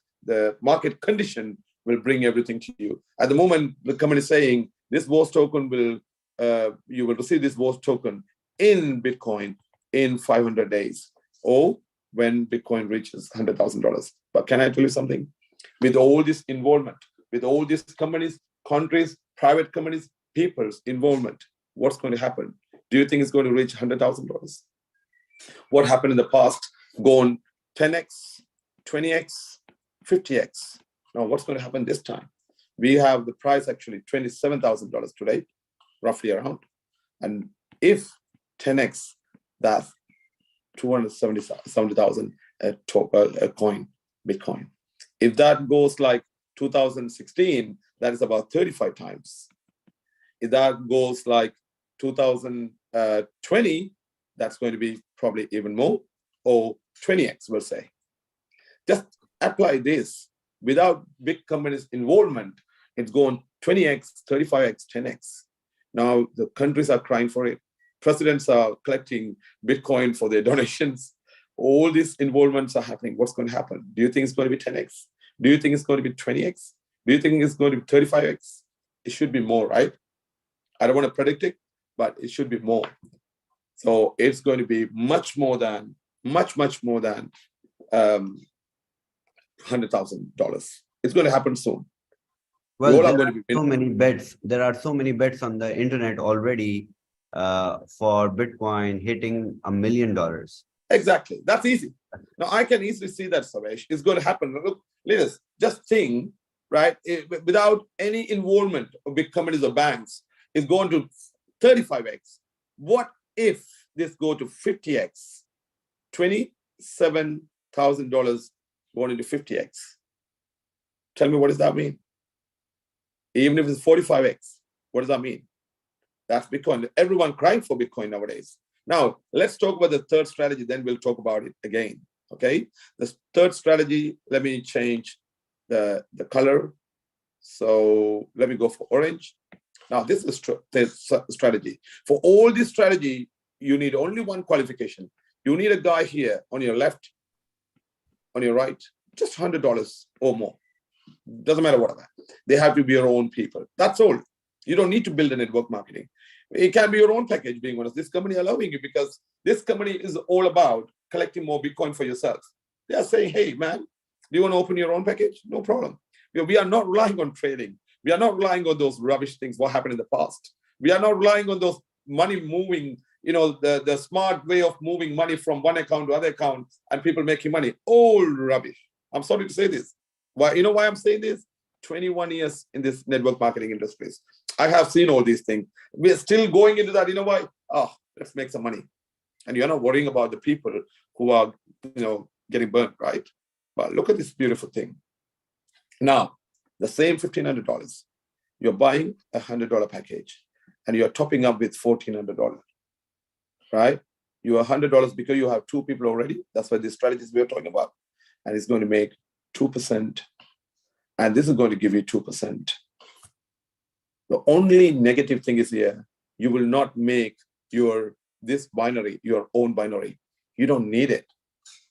market condition will bring everything to you. At the moment, the company is saying this WAAS token will, you will receive this WAAS token in Bitcoin in 500 days or when Bitcoin reaches $100,000. But can I tell you something? With all this involvement, with all these companies, countries, private companies, people's involvement, what's going to happen? Do you think it's going to reach $100,000? What happened in the past? Gone 10x, 20x, 50x. Now, what's going to happen this time? We have the price actually $27,000 today, roughly around. And if 10x, that's 270,000 a coin, Bitcoin. If that goes like 2016, that is about 35 times. If that goes like 2020, that's going to be probably even more, or 20x, we'll say. Just apply this. Without big companies' involvement, it's gone 20x, 35x, 10x. Now the countries are crying for it. Presidents are collecting Bitcoin for their donations. All these involvements are happening. What's going to happen? Do you think it's going to be 10x? Do you think it's going to be 20x? Do you think it's going to be 35x? It should be more, right? I don't want to predict it, but it should be more. So it's going to be much more than $100,000. It's going to happen soon. Well, there are so many bets. There are so many bets on the internet already for Bitcoin hitting $1 million. Exactly. That's easy. Now I can easily see that, Savesh. It's going to happen. Look, leaders, just think, right? Without any involvement of big companies or banks, it's going to 35x. What if this go to 50x? $27,000 going into 50x. Tell me, what does that mean? Even if it's 45x, what does that mean? That's Bitcoin. Everyone crying for Bitcoin nowadays. Now, let's talk about the third strategy, then we'll talk about it again, okay? The third strategy, let me change the color. So let me go for orange. Now, this is the strategy. For all this strategy, you need only one qualification. You need a guy here on your left, on your right, just $100 or more. Doesn't matter what that. They have to be your own people. That's all. You don't need to build a network marketing. It can be your own package, being honest. This company allowing you, because this company is all about collecting more Bitcoin for yourself. They are saying, hey, man, do you want to open your own package? No problem. We are not relying on trading. We are not relying on those rubbish things, what happened in the past. We are not relying on those money moving, the smart way of moving money from one account to other account and people making money. All rubbish. I'm sorry to say this. Why? You know why I'm saying this? 21 years in this network marketing industries. I have seen all these things. We're still going into that. You know why? Oh, let's make some money. And you're not worrying about the people who are, getting burnt, right? But look at this beautiful thing. Now, the same $1,500, you're buying a $100 package and you're topping up with $1,400, right? You are $100 because you have two people already. That's what the strategies we're talking about. And it's going to make 2%. And this is going to give you 2%. The only negative thing is here, you will not make this binary your own binary. You don't need it.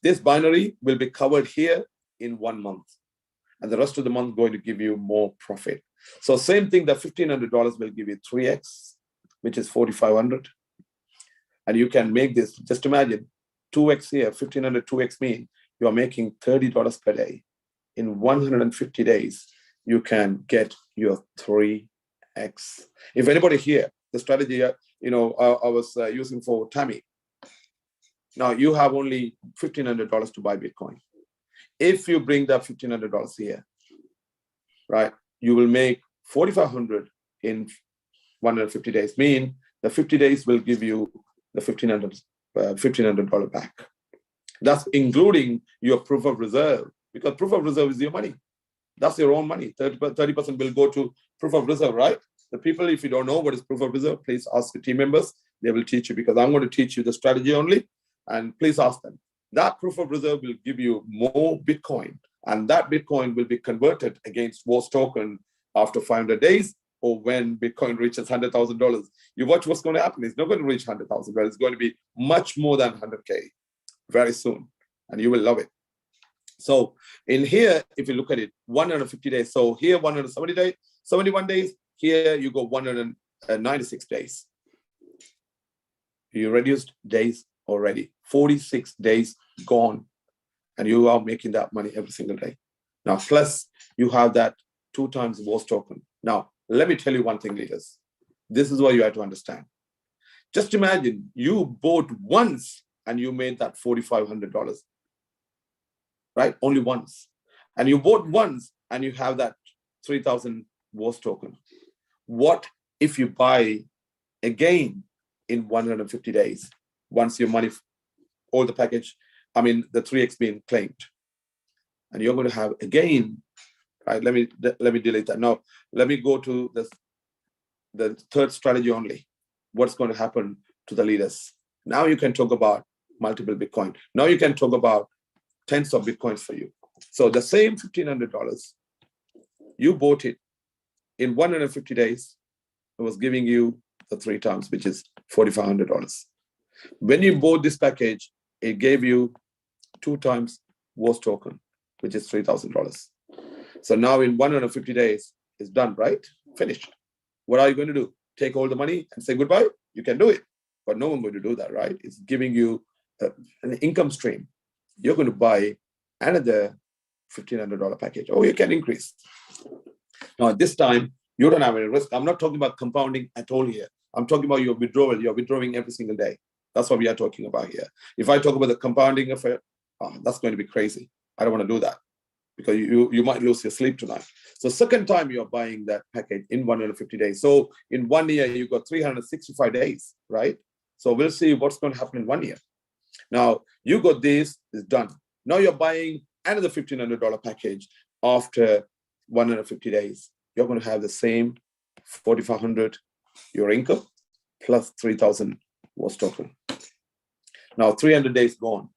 This binary will be covered here in 1 month. And the rest of the month going to give you more profit. So same thing, the $1,500 will give you 3x, which is 4,500. And you can make this, just imagine, 2x here, 1,500, 2x mean you are making $30 per day. In 150 days, you can get your 3x. If anybody here, the strategy, I was using for Tammy. Now you have only $1,500 to buy Bitcoin. If you bring that $1,500 here, right, you will make 4,500 in 150 days. Mean the 50 days will give you the $1,500 back. That's including your proof of reserve, because proof of reserve is your money. That's your own money. 30% will go to proof of reserve, right? The people, if you don't know what is proof of reserve, please ask the team members. They will teach you, because I'm going to teach you the strategy only. And please ask them. That proof of reserve will give you more Bitcoin. And that Bitcoin will be converted against WAAS token after 500 days, or when Bitcoin reaches $100,000. You watch what's going to happen. It's not going to reach 100,000, but it's going to be much more than 100K very soon. And you will love it. So in here, if you look at it, 150 days. So here, 170 days, 71 days. Here you go 196 days. You reduced days already. 46 days gone. And you are making that money every single day. Now, plus you have that 2 times WAAS token. Now, let me tell you one thing, leaders. This is what you have to understand. Just imagine you bought once and you made that $4,500. Right? Only once. And you bought once and you have that 3,000 WAAS token. What if you buy again in 150 days, once your money, all the package, the 3x being claimed, and you're going to have again, right? Let me delete that. Now, let me go to the third strategy only. What's going to happen to the leaders? Now you can talk about multiple Bitcoin. Now you can talk about tens of Bitcoins for you. So the same $1,500, you bought it in 150 days. It was giving you the 3 times, which is $4,500. When you bought this package, it gave you 2 times WAAS token, which is $3,000. So now in 150 days, it's done, right? Finished. What are you going to do? Take all the money and say goodbye? You can do it, but no one's going to do that, right? It's giving you an income stream. You're going to buy another $1,500 package, or you can increase. Now, at this time, you don't have any risk. I'm not talking about compounding at all here. I'm talking about your withdrawal. You're withdrawing every single day. That's what we are talking about here. If I talk about the compounding affair, that's going to be crazy. I don't want to do that, because you might lose your sleep tonight. So second time you're buying that package in 150 days. So in 1 year, you got 365 days, right? So we'll see what's going to happen in 1 year. Now you got this, is done. Now you're buying another $1,500 package after 150 days. You're going to have the same 4,500 your income plus 3,000 WAAS token. Now 300 days gone.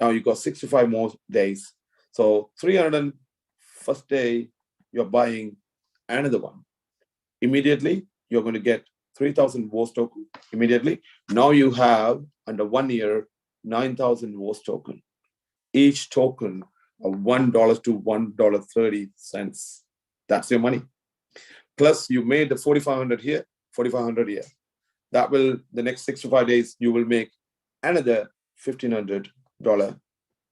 Now you got 65 more days. So 301st day, you're buying another one. Immediately, you're going to get 3,000 WAAS token immediately. Now you have, under 1 year, 9,000 WAAS token. Each token of $1 to $1.30. That's your money. Plus, you made the 4,500 here, 4,500 here. That will, the next 65 days, you will make another $1,500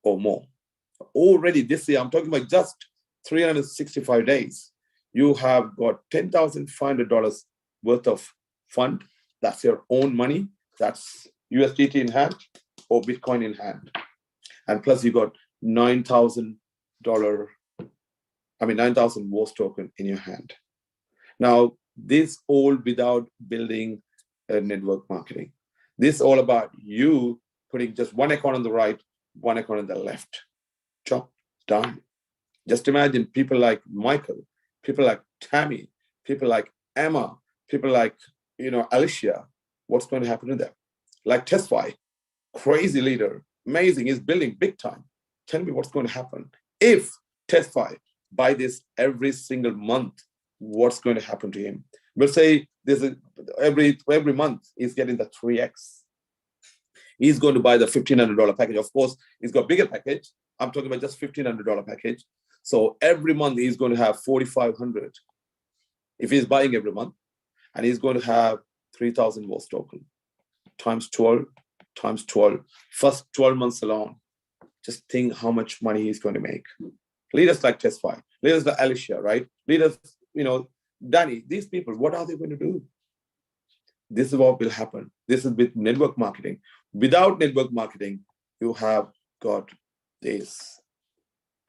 or more. Already this year, I'm talking about just 365 days, you have got $10,500 worth of fund. That's your own money. That's USDT in hand or Bitcoin in hand. And plus you got $9,000 WAAS token in your hand. Now, this all without building a network marketing. This is all about you putting just one account on the right, one account on the left. Job done. Just imagine people like Michael, people like Tammy, people like Emma, people like, Alicia. What's going to happen to them? Like Testify, crazy leader, amazing, he's building big time. Tell me what's going to happen. If Testify buy this every single month, what's going to happen to him? We'll say this is every month he's getting the 3x. He's going to buy the $1,500 package. Of course, he's got a bigger package. I'm talking about just $1,500 package. So every month he's going to have 4,500 if he's buying every month, and he's going to have 3,000 WAAS token times 12 times 12. First 12 months alone. Just think how much money he's going to make. Leaders like Testify, leaders like Alicia, right? Leaders, Danny, these people, what are they going to do? This is what will happen. This is with network marketing. Without network marketing, you have got this.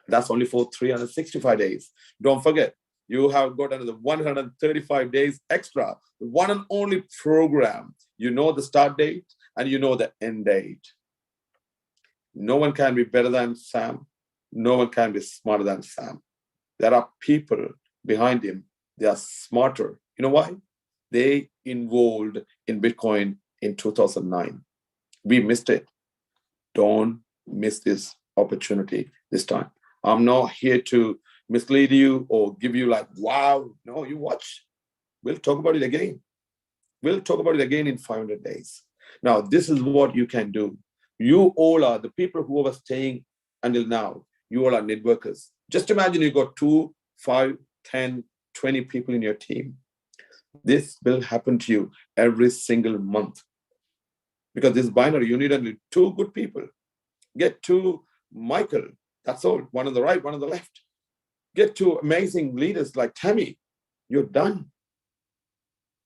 That's only for 365 days. Don't forget, you have got another 135 days extra. The one and only program. You know the start date and you know the end date. No one can be better than Sam. No one can be smarter than Sam. There are people behind him. They are smarter. You know why? They involved in Bitcoin in 2009. We missed it. Don't miss this opportunity this time. I'm not here to mislead you or give you like, wow. No, you watch. We'll talk about it again. We'll talk about it again in 500 days. Now, this is what you can do. You all are the people who are staying until now. You all are networkers. Just imagine you got 2, 5, 10, 20 people in your team. This will happen to you every single month. Because this binary, you need only 2 good people. Get 2 Michael, that's all. One on the right, one on the left. Get 2 amazing leaders like Tammy. You're done.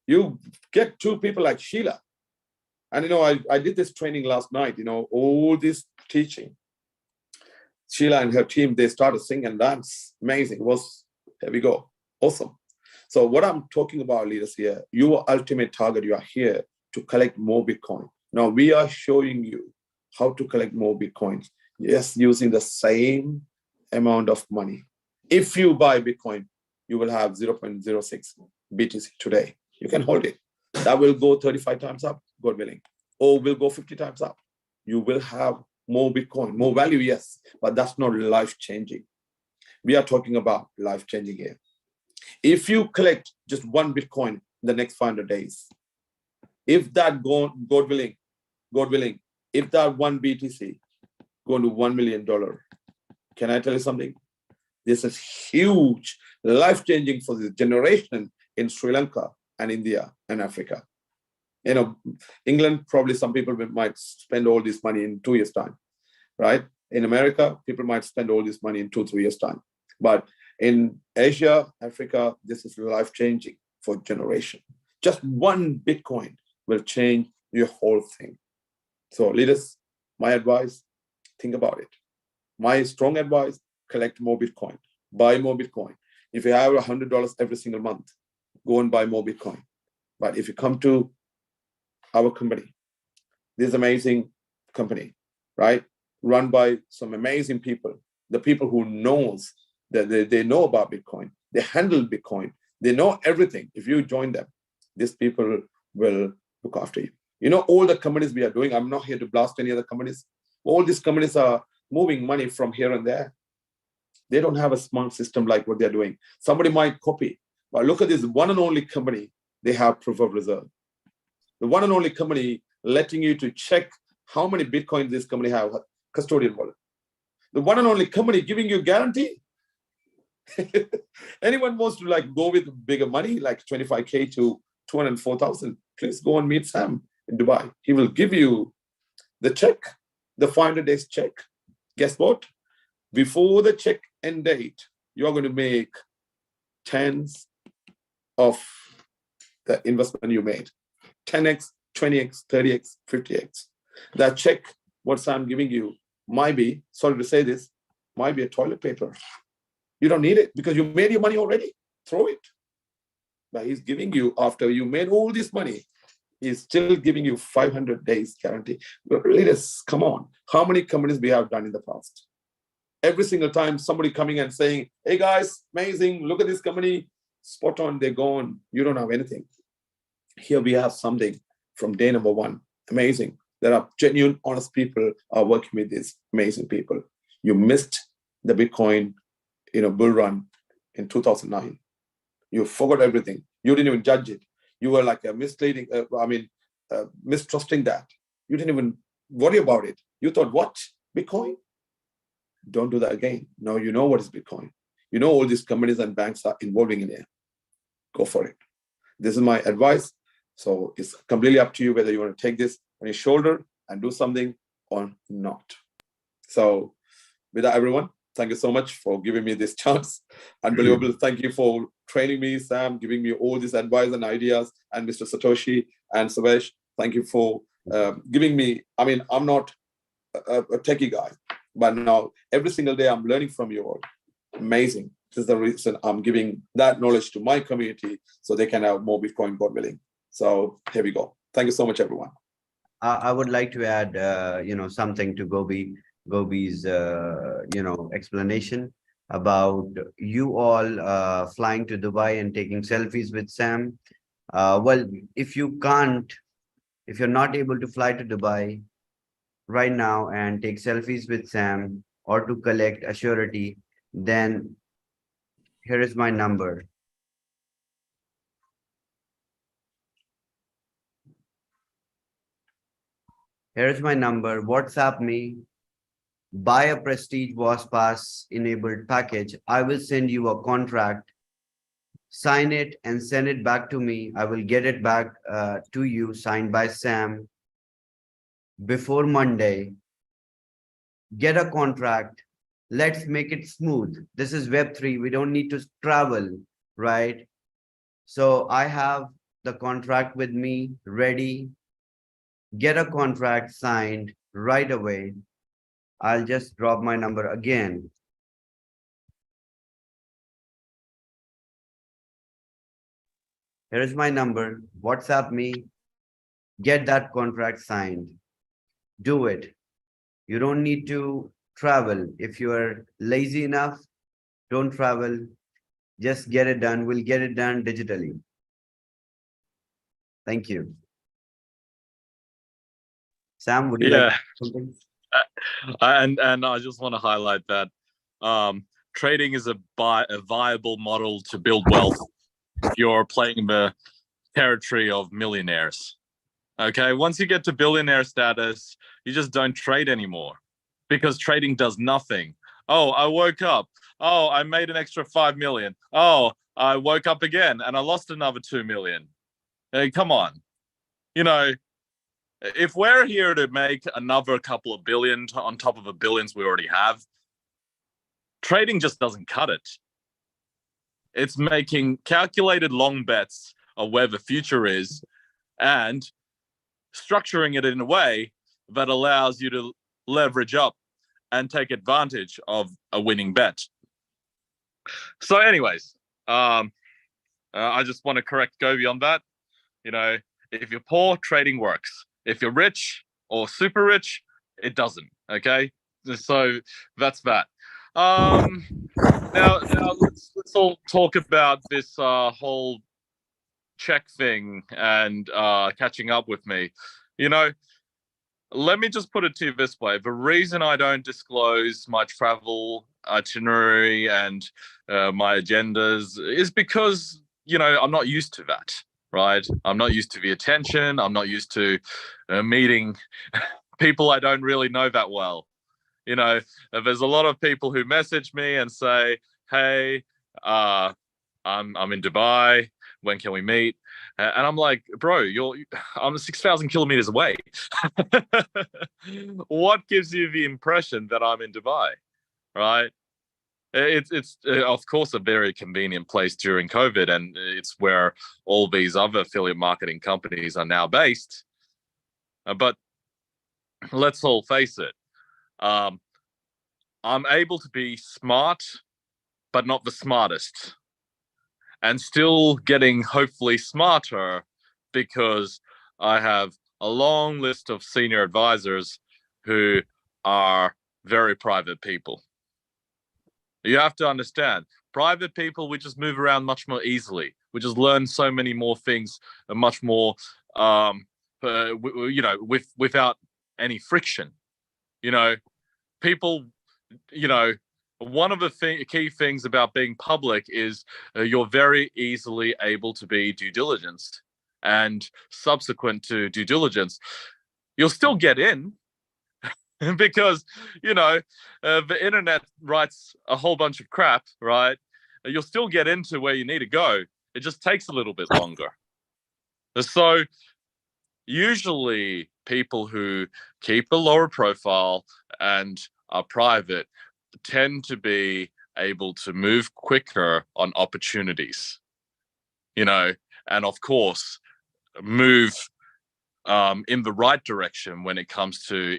You get 2 people like Sheila. And I did this training last night, all this teaching. Sheila and her team, they started sing and dance. Amazing. Here we go. Awesome. So what I'm talking about, leaders here, your ultimate target, you are here to collect more Bitcoin. Now we are showing you how to collect more Bitcoins. Yes, using the same amount of money. If you buy Bitcoin, you will have 0.06 BTC today. You can hold it. That will go 35 times up, God willing. Or will go 50 times up. You will have more Bitcoin, more value, yes, but that's not life-changing. We are talking about life-changing here. If you collect just 1 Bitcoin in the next 500 days, if that, God willing, if that 1 BTC going to $1 million, can I tell you something? This is huge, life-changing for this generation in Sri Lanka and India and Africa. England, probably some people might spend all this money in 2 years' time, right? In America, people might spend all this money in 2-3 years' time. But in Asia, Africa, this is life-changing for generation. Just 1 Bitcoin will change your whole thing. So leaders, my advice, think about it. My strong advice, collect more Bitcoin, buy more Bitcoin. If you have $100 every single month, go and buy more Bitcoin. But if you come to our company, this amazing company, right? Run by some amazing people, the people who knows that they know about Bitcoin, they handle Bitcoin, they know everything. If you join them, these people will look after you. You know, all the companies we are doing, I'm not here to blast any other companies. All these companies are moving money from here and there. They don't have a smart system like what they're doing. Somebody might copy, but look at this one and only company, they have proof of reserve. The one and only company letting you to check how many Bitcoin this company have, custodian wallet. The one and only company giving you guarantee. Anyone wants to like go with bigger money, like 25K to 204,000, please go and meet Sam in Dubai. He will give you the check, the 500 days check. Guess what? Before the check end date, you are going to make tens of the investment you made. 10x, 20x, 30x, 50x. That check, what Sam giving you, might be, sorry to say this, might be a toilet paper. You don't need it because you made your money already. Throw it. But he's giving you, after you made all this money, he's still giving you 500 days guarantee. Leaders, come on. How many companies we have done in the past? Every single time somebody coming and saying, hey guys, amazing, look at this company, spot on, they're gone. You don't have anything. Here we have something from day number one. Amazing. There are genuine, honest people are working with these amazing people. You missed the Bitcoin, bull run in 2009. You forgot everything. You didn't even judge it. You were like a mistrusting that. You didn't even worry about it. You thought, what? Bitcoin? Don't do that again. Now you know what is Bitcoin. You know all these companies and banks are involving in it. Go for it. This is my advice. So it's completely up to you whether you want to take this on your shoulder and do something or not. So with that, everyone, thank you so much for giving me this chance. Unbelievable. Thank you for training me, Sam, giving me all this advice and ideas, and Mr. Satoshi and Savesh. Thank you for giving me, I'm not a techie guy, but now every single day I'm learning from you all. Amazing. This is the reason I'm giving that knowledge to my community so they can have more Bitcoin, God willing. So here we go. Thank you so much, everyone. I would like to add, something to Gobi's, explanation about you all flying to Dubai and taking selfies with Sam. Well, if you're not able to fly to Dubai right now and take selfies with Sam or to collect a surety, then here is my number. Here's my number. WhatsApp me. Buy a Prestige WAAS Pass enabled package. I will send you a contract. Sign it and send it back to me. I will get it back to you, signed by Sam, before Monday. Get a contract. Let's make it smooth. This is Web3. We don't need to travel, right? So I have the contract with me ready. Get a contract signed right away. I'll just drop my number again. Here is my number. WhatsApp me. Get that contract signed. Do it. You don't need to travel. If you are lazy enough, don't travel. Just get it done. We'll get it done digitally. Thank you. Sam, would you like to say something? And I just want to highlight that trading is a viable model to build wealth if you're playing in the territory of millionaires. Okay, once you get to billionaire status, you just don't trade anymore because trading does nothing. Oh, I woke up. Oh, I made an extra 5 million. Oh, I woke up again and I lost another 2 million. Hey, come on. If we're here to make another couple of billion on top of the billions we already have, trading just doesn't cut it. It's making calculated long bets of where the future is and structuring it in a way that allows you to leverage up and take advantage of a winning bet. So anyways, I just want to correct Gobi on that. If you're poor, trading works. If you're rich or super rich, it doesn't. Okay, so that's that. Now let's all talk about this whole check thing and catching up with me. You know, let me just put it to you this way. The reason I don't disclose my travel itinerary and my agendas is because, you know, I'm not used to that, right? I'm not used to the attention. I'm not used to meeting people I don't really know that well. You know, there's a lot of people who message me and say, hey, I'm in Dubai. When can we meet? And I'm like, bro, I'm 6,000 kilometers away. What gives you the impression that I'm in Dubai, right? It's of course a very convenient place during COVID, and it's where all these other affiliate marketing companies are now based. But let's all face it, I'm able to be smart, but not the smartest, and still getting hopefully smarter because I have a long list of senior advisors who are very private people. You have to understand, private people, we just move around much more easily. We just learn so many more things, and much more, you know, without any friction. You know, people, you know, one of the key things about being public is you're very easily able to be due diligence, and subsequent to due diligence, you'll still get in because, you know, the internet writes a whole bunch of crap, right? You'll still get into where you need to go. It just takes a little bit longer. So usually people who keep a lower profile and are private tend to be able to move quicker on opportunities, you know, and of course move in the right direction when it comes to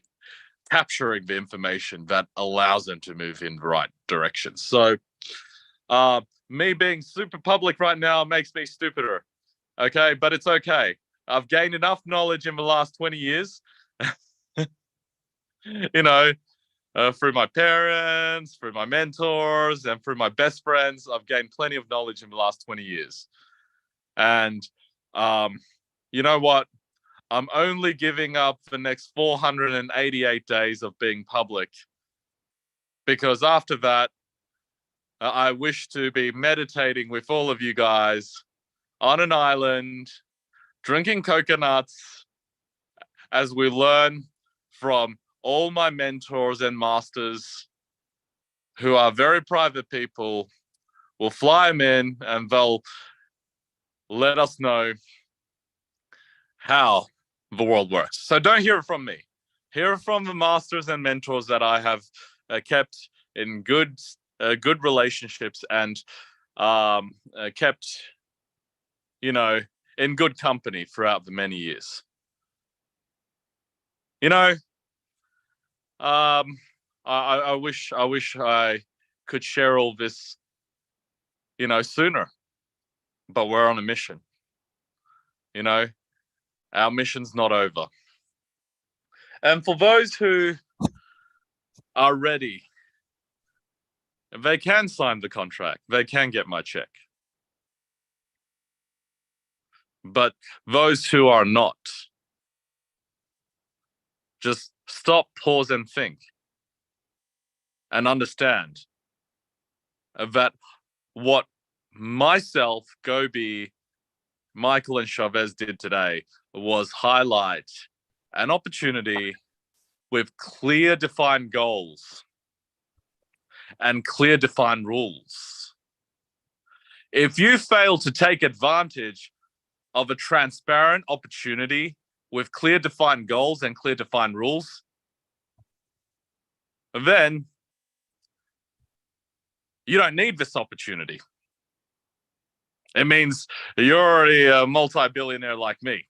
capturing the information that allows them to move in the right direction. So me being super public right now makes me stupider, okay, but it's okay. I've gained enough knowledge in the last 20 years you know, through my parents, through my mentors, and through my best friends. I've gained plenty of knowledge in the last 20 years. And you know what? I'm only giving up the next 488 days of being public, because after that, I wish to be meditating with all of you guys on an island, drinking coconuts, as we learn from all my mentors and masters who are very private people. We'll fly them in and they'll let us know how the world works. So don't hear it from me. Hear it from the masters and mentors that I have kept in good relationships and kept, you know, in good company throughout the many years. You know, I wish I could share all this, you know, sooner, but we're on a mission. You know, our mission's not over. And for those who are ready, they can sign the contract. They can get my check. But those who are not, just stop, pause, and think. And understand that what myself, Gobi, Michael, and Chavez did today was highlight an opportunity with clear defined goals and clear defined rules. If you fail to take advantage of a transparent opportunity with clear defined goals and clear defined rules, then you don't need this opportunity. It means you're already a multi-billionaire like me.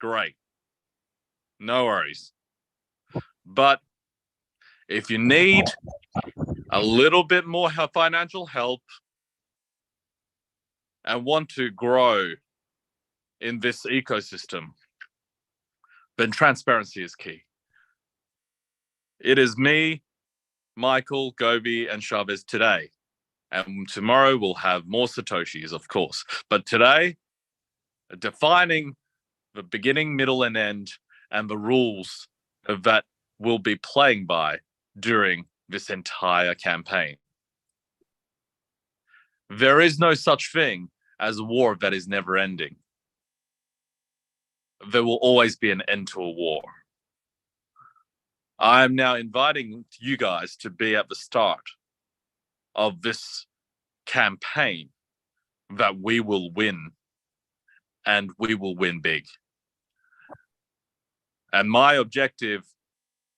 Great. No worries. But if you need a little bit more financial help and want to grow in this ecosystem, then transparency is key. It is me, Michael, Gobi, and Chavez today. And tomorrow we'll have more Satoshis, of course. But today, defining the beginning, middle, and end, and the rules that we'll be playing by during this entire campaign. There is no such thing as a war that is never ending. There will always be an end to a war. I am now inviting you guys to be at the start of this campaign that we will win, and we will win big. And my objective,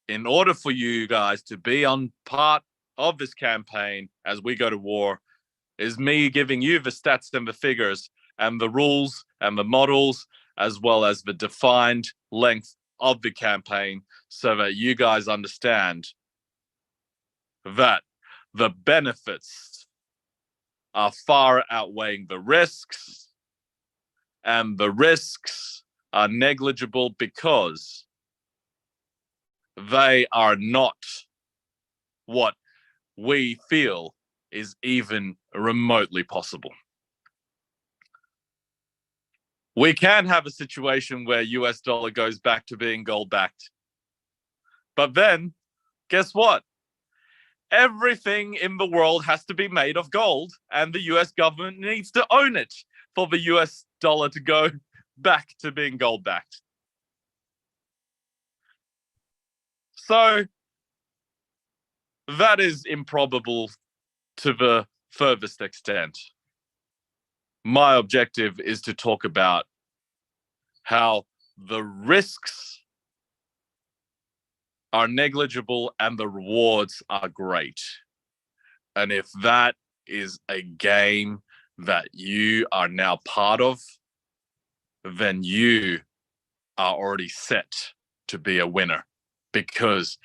in order for you guys to be on part of this campaign as we go to war, is me giving you the stats and the figures and the rules and the models, as well as the defined length of the campaign, so that you guys understand that the benefits are far outweighing the risks, and the risks are negligible because they are not what we feel is even remotely possible. We can have a situation where US dollar goes back to being gold backed. But then, guess what? Everything in the world has to be made of gold, and the US government needs to own it for the US dollar to go back to being gold backed. So that is improbable to the furthest extent. My objective is to talk about how the risks are negligible and the rewards are great. And if that is a game that you are now part of, then you are already set to be a winner, because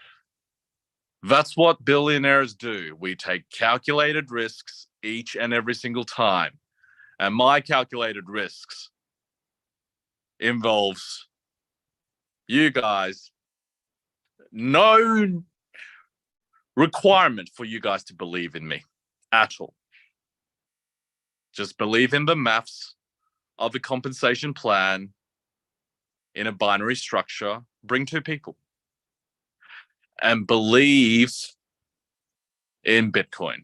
that's what billionaires do. We take calculated risks each and every single time. And my calculated risks involves you guys, no requirement for you guys to believe in me at all. Just believe in the maths of the compensation plan in a binary structure, bring 2 people, and believe in Bitcoin.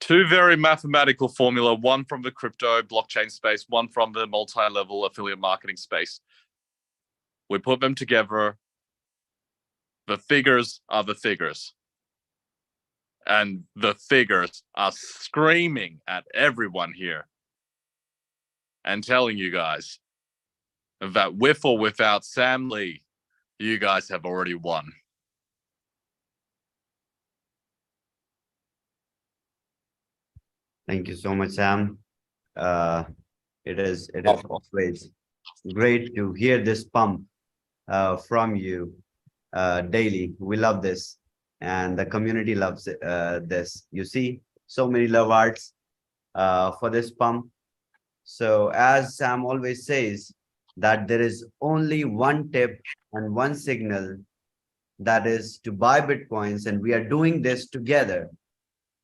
2 very mathematical formula, one from the crypto blockchain space, one from the multi-level affiliate marketing space. We put them together. The figures are the figures. And the figures are screaming at everyone here and telling you guys that with or without Sam Lee, you guys have already won. Thank you so much, Sam. It is always great to hear this pump from you daily. We love this, and the community loves this. You see, so many love arts for this pump. So as Sam always says, that there is only one tip and one signal, that is to buy Bitcoins, and we are doing this together.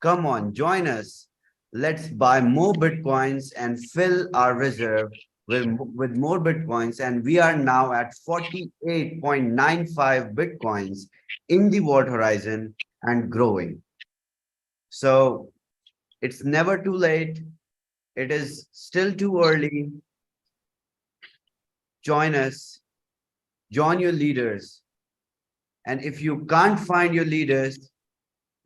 Come on, join us. Let's buy more Bitcoins and fill our reserve with more Bitcoins. And we are now at 48.95 Bitcoins in the Vault Horizon and growing. So it's never too late. It is still too early. Join us, join your leaders. And if you can't find your leaders,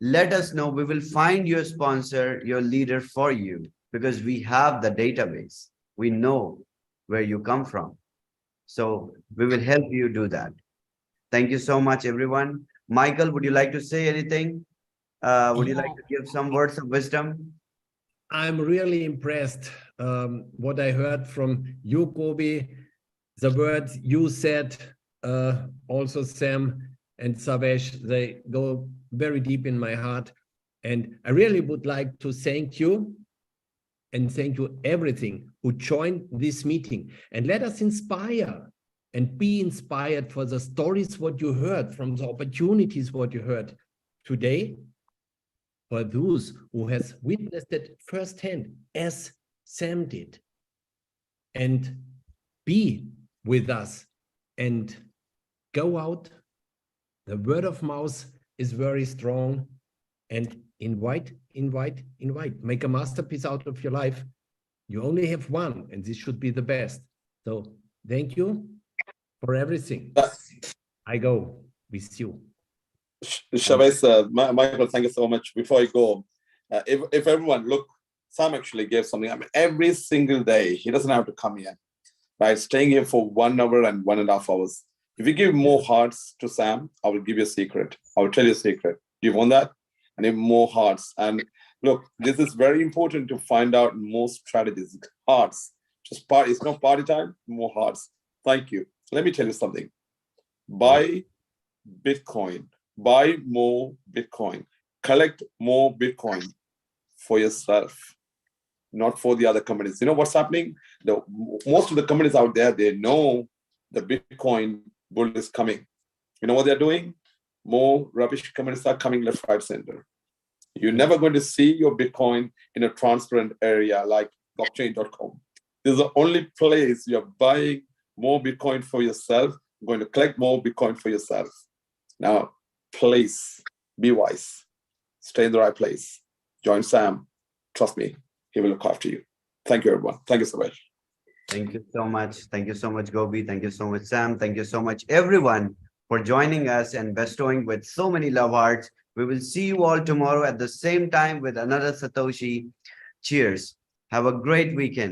let us know. We will find your sponsor, your leader for you, because we have the database. We know where you come from. So we will help you do that. Thank you so much, everyone. Michael, would you like to say anything? Would you like to give some words of wisdom? I'm really impressed what I heard from you, Gobi. The words you said, also Sam and Savesh, they go very deep in my heart. And I really would like to thank you, and thank you everything who joined this meeting. And let us inspire and be inspired for the stories what you heard, from the opportunities what you heard today, for those who has witnessed it firsthand, as Sam did, and be with us and go out. The word of mouth is very strong, and invite. Make a masterpiece out of your life. You only have one, and this should be the best. So thank you for everything. I go with you. Chavez, Michael, thank you so much. Before I go, if everyone, look, Sam actually gave something. I mean, every single day, he doesn't have to come here, right? Staying here for 1 hour and 1.5 hours. If you give more hearts to Sam, I will give you a secret. I will tell you a secret. Do you want that? I need more hearts. And look, this is very important to find out more strategies. Hearts. Just party. It's not party time. More hearts. Thank you. Let me tell you something. Buy Bitcoin. Buy more Bitcoin. Collect more Bitcoin for yourself, not for the other companies. You know what's happening? Most of the companies out there, they know the Bitcoin bull is coming. You know what they're doing? More rubbish companies are coming left, right, center. You're never going to see your Bitcoin in a transparent area like blockchain.com. This is the only place you're buying more Bitcoin for yourself, going to collect more Bitcoin for yourself. Now, please be wise. Stay in the right place. Join Sam. Trust me, he will look after you. Thank you, everyone. Thank you so much. Thank you so much. Thank you so much, Gobi. Thank you so much, Sam. Thank you so much, everyone, for joining us and bestowing with so many love hearts. We will see you all tomorrow at the same time with another Satoshi. Cheers. Have a great weekend.